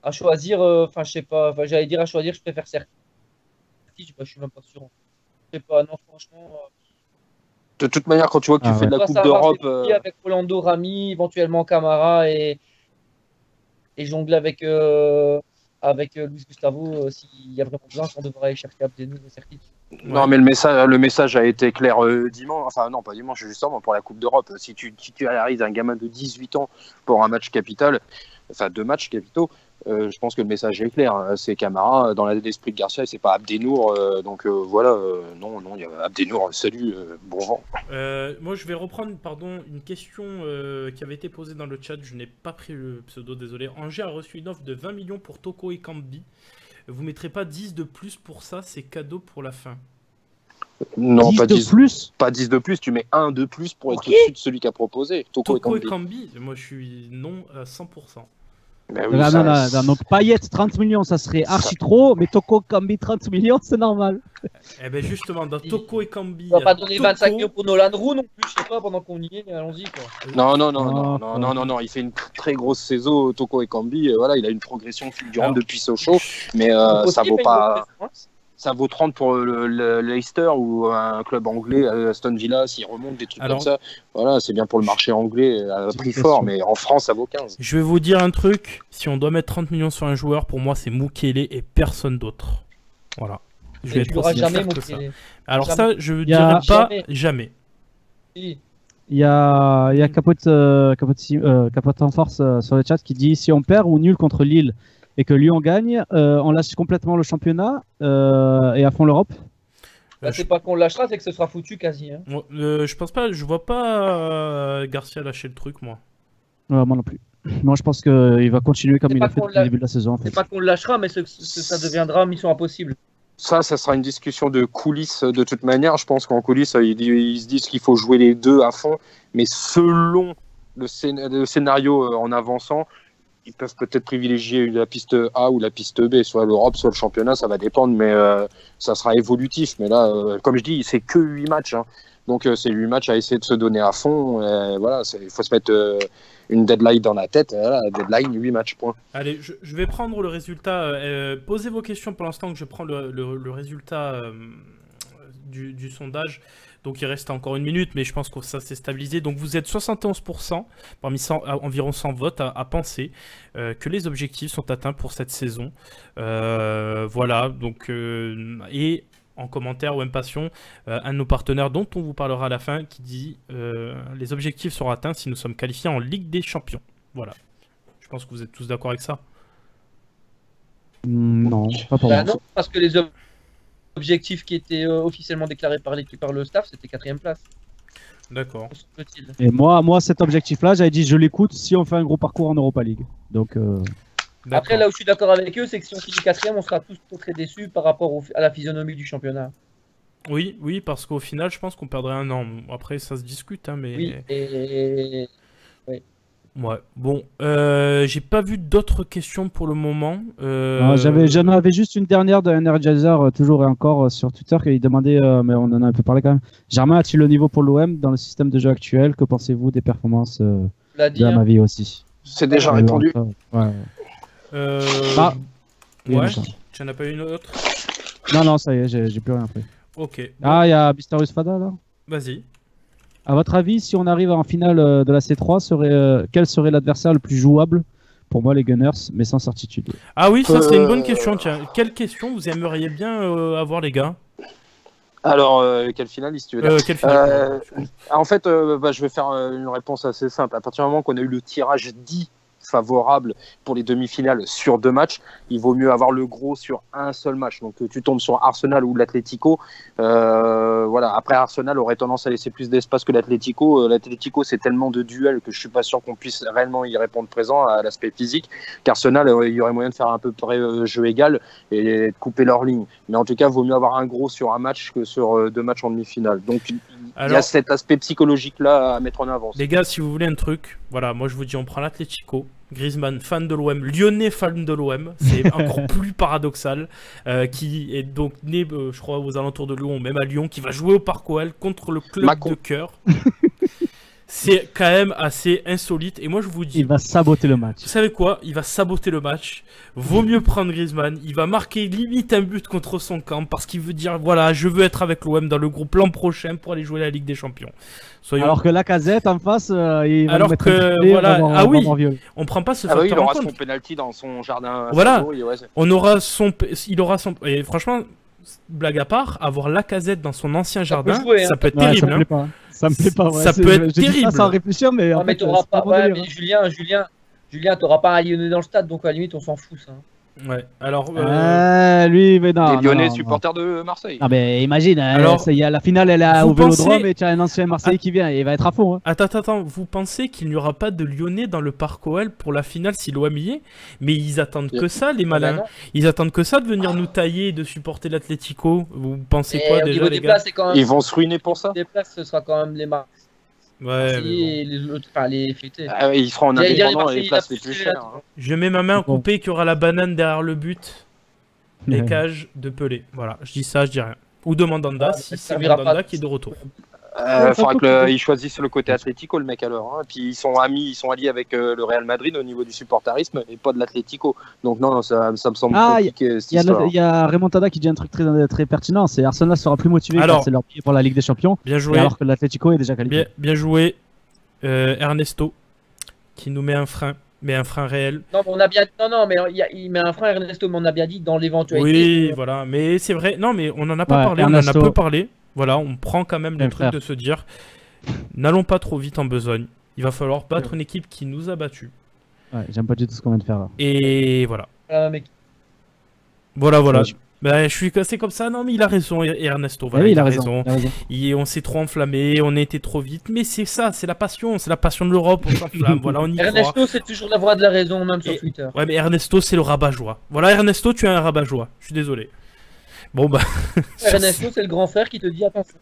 À choisir, je sais pas. J'allais dire à choisir, je préfère Sertic. Je suis même pas sûr. Je sais pas, non, franchement. De toute manière, quand tu vois que tu fais de la Coupe d'Europe. Avec Rolando, Rami, éventuellement Camara et jongler avec Luis Gustavo, s'il y a vraiment besoin, on devrait aller chercher Abdenour et Sertic. Non, mais le message a été clair dimanche. Enfin, non, pas dimanche, justement, pour la Coupe d'Europe. Si tu arrives un gamin de 18 ans pour un match capital, enfin 2 matchs capitaux, je pense que le message est clair. C'est Camara dans l'esprit de Garcia et c'est pas Abdenour. Donc voilà, non, il y a Abdenour, salut, bon vent. Moi, je vais reprendre une question qui avait été posée dans le chat. Je n'ai pas pris le pseudo, désolé. Angers a reçu une offre de 20 millions pour Toko et Kambi. Vous mettrez pas 10 de plus pour ça? C'est cadeau pour la fin. Non, 10 pas 10 de plus. Pas 10 de plus, tu mets 1 de plus pour être au-dessus de celui qui a proposé. Toko et Kambi, moi je suis non à 100%. Ben oui, non, donc Payet 30 millions ça serait archi trop, mais Toko Kambi 30 millions c'est normal. Eh ben justement, dans Toko et Kambi. On va pas donner 25 millions pour Nolan Roux non plus, je sais pas, pendant qu'on y est, allons-y quoi. Non, il fait une très grosse saison Toko et Kambi, voilà, il a une progression fulgurante depuis Sochaux, mais ça vaut pas. Ça vaut 30 pour le Leicester ou un club anglais, Aston Villa, s'il remonte des trucs comme ça. Voilà, c'est bien pour le marché anglais à prix fort, mais en France, ça vaut 15. Je vais vous dire un truc. Si on doit mettre 30 millions sur un joueur, pour moi, c'est Mukele et personne d'autre. Voilà. Je vais être aussi jamais que ça. Alors jamais. Ça, je ne dirais pas jamais. Oui. Il y a Capote en force sur le chat qui dit si on perd ou nul contre Lille et que Lyon gagne, on lâche complètement le championnat et à fond l'Europe. C'est pas qu'on lâchera, c'est que ce sera foutu quasi. Hein. Je pense pas, je vois pas Garcia lâcher le truc, moi. Moi non plus. Moi je pense qu'il va continuer comme il a fait depuis le début de la saison. En fait. C'est pas qu'on le lâchera, mais ça deviendra mission impossible. Ça sera une discussion de coulisses de toute manière. Je pense qu'en coulisses, ils se disent qu'il faut jouer les deux à fond, mais selon le scénario en avançant, ils peuvent peut-être privilégier la piste A ou la piste B, soit l'Europe, soit le championnat, ça va dépendre, mais ça sera évolutif. Mais là, comme je dis, c'est que 8 matchs. Hein. Donc c'est 8 matchs à essayer de se donner à fond. Voilà, il faut se mettre une deadline dans la tête. Voilà, deadline, 8 matchs, point. Allez, je vais prendre le résultat. Posez vos questions pour l'instant que je prends le résultat du sondage. Donc il reste encore une minute, mais je pense que ça s'est stabilisé. Donc vous êtes 71% parmi environ 100 votes à penser que les objectifs sont atteints pour cette saison. Voilà, donc et en commentaire ou Passion, un de nos partenaires dont on vous parlera à la fin qui dit les objectifs seront atteints si nous sommes qualifiés en Ligue des Champions. Voilà. Je pense que vous êtes tous d'accord avec ça. Non, pas pour moi. Non, parce que les objectifs qui étaient officiellement déclarés par l'équipe, par le staff, c'était 4ème place. D'accord. Et moi, cet objectif-là, j'avais dit je l'écoute si on fait un gros parcours en Europa League. Donc. Après, là où je suis d'accord avec eux, c'est que si on finit 4ème, on sera tous très déçus par rapport à la physionomie du championnat. Oui, oui, parce qu'au final, je pense qu'on perdrait un an. Après, ça se discute, hein, mais. Oui, oui. Ouais, bon, j'ai pas vu d'autres questions pour le moment. J'en avais juste une dernière d'un Energizer, toujours et encore sur Twitter, qui demandait, mais on en a un peu parlé quand même. Germain a-t-il le niveau pour l'OM dans le système de jeu actuel? Que pensez-vous des performances de Amavi aussi? C'est déjà répondu. Ouais. Ouais, tu n'en as pas une autre? Non, ça y est, j'ai plus rien fait. Ok. Ah, il y a Bistarus Fada là? Vas-y. À votre avis, si on arrive en finale de la C3, quel serait l'adversaire le plus jouable? Pour moi, les Gunners, mais sans certitude. Ah oui, ça c'est une bonne question. Tiens, quelle question vous aimeriez bien avoir, les gars? Alors, quel finaliste tu veux dire? Quel finale, en fait, je vais faire une réponse assez simple. À partir du moment qu'on a eu le tirage dit favorable pour les demi-finales sur 2 matchs, il vaut mieux avoir le gros sur un seul match. Donc tu tombes sur Arsenal ou l'Atlético. Voilà. Après, Arsenal aurait tendance à laisser plus d'espace que l'Atlético. L'Atlético, c'est tellement de duels que je suis pas sûr qu'on puisse réellement y répondre présent à l'aspect physique. Qu'Arsenal, il y aurait moyen de faire à peu près jeu égal et de couper leur ligne. Mais en tout cas, il vaut mieux avoir un gros sur un match que sur 2 matchs en demi-finale. Donc il y a cet aspect psychologique-là à mettre en avant. Les gars, si vous voulez un truc, voilà, moi je vous dis, on prend l'Atlético. Griezmann, fan de l'OM, lyonnais fan de l'OM, c'est encore plus paradoxal, qui est donc né, je crois, aux alentours de Lyon, même à Lyon, qui va jouer au Parc OL contre le club de cœur. C'est quand même assez insolite. Et moi, je vous dis... Il va saboter le match. Vous savez quoi? Il va saboter le match. Vaut mieux prendre Griezmann. Il va marquer limite un but contre son camp parce qu'il veut dire, voilà, je veux être avec l'OM dans le groupe l'an prochain pour aller jouer la Ligue des Champions. Alors que Lacazette en face, il va alors mettre que, voilà, ah oui, viol. on prend pas ce facteur facteur il aura en compte. son penalty dans son jardin. Voilà, on aura son... Il aura son... Et franchement... Blague à part, avoir Lacazette dans son ancien jardin, ça peut être terrible. Ça me plaît pas. Ça me plaît pas. Ça peut être terrible. Ça sans réfléchir, mais. Non, mais t'auras pas. Ouais, mais Julien, t'auras pas un Lyonnais dans le stade, donc à la limite, on s'en fout, ça. Ouais, alors. Lui, mais non. Les Lyonnais supporters de Marseille. Ah, mais imagine, alors, la finale, elle est au Vélodrome et tu as un ancien Marseillais qui vient, il va être à fond. Hein. Attends, vous pensez qu'il n'y aura pas de Lyonnais dans le Parc OL pour la finale si l'OM y est? Mais ils attendent que ça, les malins. Ils attendent que ça de venir nous tailler et de supporter l'Atlético. Vous pensez quoi déjà, les gars? Ils vont se ruiner pour ça. Les places, ce sera quand même les marques. Ouais, et les autres, enfin les fêtés. Ah, il sera en indépendant les places les plus chères. Hein. Je mets ma main à couper qu'il y aura la banane derrière le but. Les cages de Pelé. Voilà, je dis ça, je dis rien. Ou de Mandanda, si c'est Mandanda qui est de retour. Il faudra qu'ils choisissent le côté Atlético, le mec, alors. Hein. Puis ils sont alliés avec le Real Madrid au niveau du supporterisme et pas de l'Atlético. Donc non, ça me semble compliqué. Il y a Remontada qui dit un truc très pertinent, c'est Arsenal sera plus motivé car c'est leur pied pour la Ligue des Champions. Bien joué. Alors que l'Atlético est déjà qualifié. Bien joué, Ernesto, qui nous met un frein. Mais un frein réel. Non, mais on a bien. Non, mais il met un frein Ernesto, mais on a bien dit dans l'éventualité. Oui, voilà. Mais c'est vrai. Non, mais on en a pas parlé. Ernesto... On en a peu parlé. Voilà, on prend quand même le truc de se dire, n'allons pas trop vite en besogne. Il va falloir battre une équipe qui nous a battus. Ouais, j'aime pas du tout ce qu'on vient de faire là. Et voilà. Voilà. Je suis cassé comme ça. Non, mais il a raison, Ernesto. Voilà, oui, il a raison. On s'est trop enflammé, on a été trop vite. Mais c'est ça, c'est la passion de l'Europe. On s'enflamme. Voilà, on y Ernesto, c'est toujours la voix de la raison, même sur Twitter. Ouais, mais Ernesto, c'est le rabat-joie. Voilà, Ernesto, tu es un rabat-joie. Je suis désolé. Bon bah. Ernesto, c'est le grand frère qui te dit attention.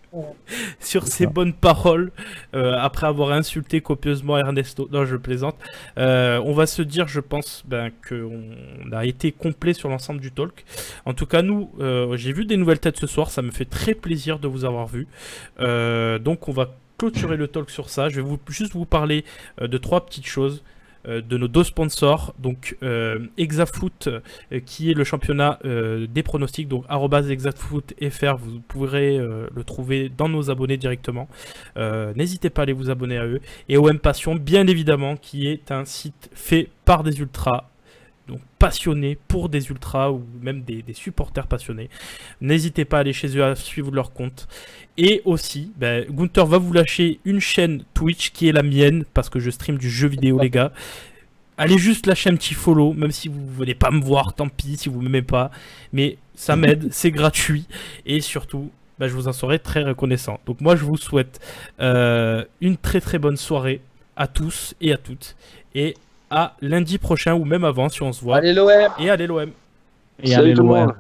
Sur ces bonnes paroles, après avoir insulté copieusement Ernesto, non je plaisante, on va se dire, je pense, qu'on a été complet sur l'ensemble du talk. En tout cas, nous, j'ai vu des nouvelles têtes ce soir, ça me fait très plaisir de vous avoir vu. Donc on va clôturer le talk sur ça. Je vais juste vous parler de 3 petites choses. de nos 2 sponsors, donc Exactfoot, qui est le championnat des pronostics, donc @exactfootfr, vous pourrez le trouver dans nos abonnés directement. N'hésitez pas à aller vous abonner à eux. Et OM Passion, bien évidemment, qui est un site fait par des ultras, donc passionnés pour des ultras ou même des supporters passionnés. N'hésitez pas à aller chez eux, à suivre leur compte. Et aussi, Gunther va vous lâcher une chaîne Twitch qui est la mienne, parce que je stream du jeu vidéo, les gars. Allez juste lâcher un petit follow, même si vous ne venez pas me voir, tant pis si vous ne m'aimez pas. Mais ça m'aide, c'est gratuit. Et surtout, je vous en serai très reconnaissant. Donc moi, je vous souhaite une très très bonne soirée à tous et à toutes. Et à lundi prochain ou même avant si on se voit. Allez l'OM. Et allez l'OM. Et allez, Salut tout le l'OM. monde.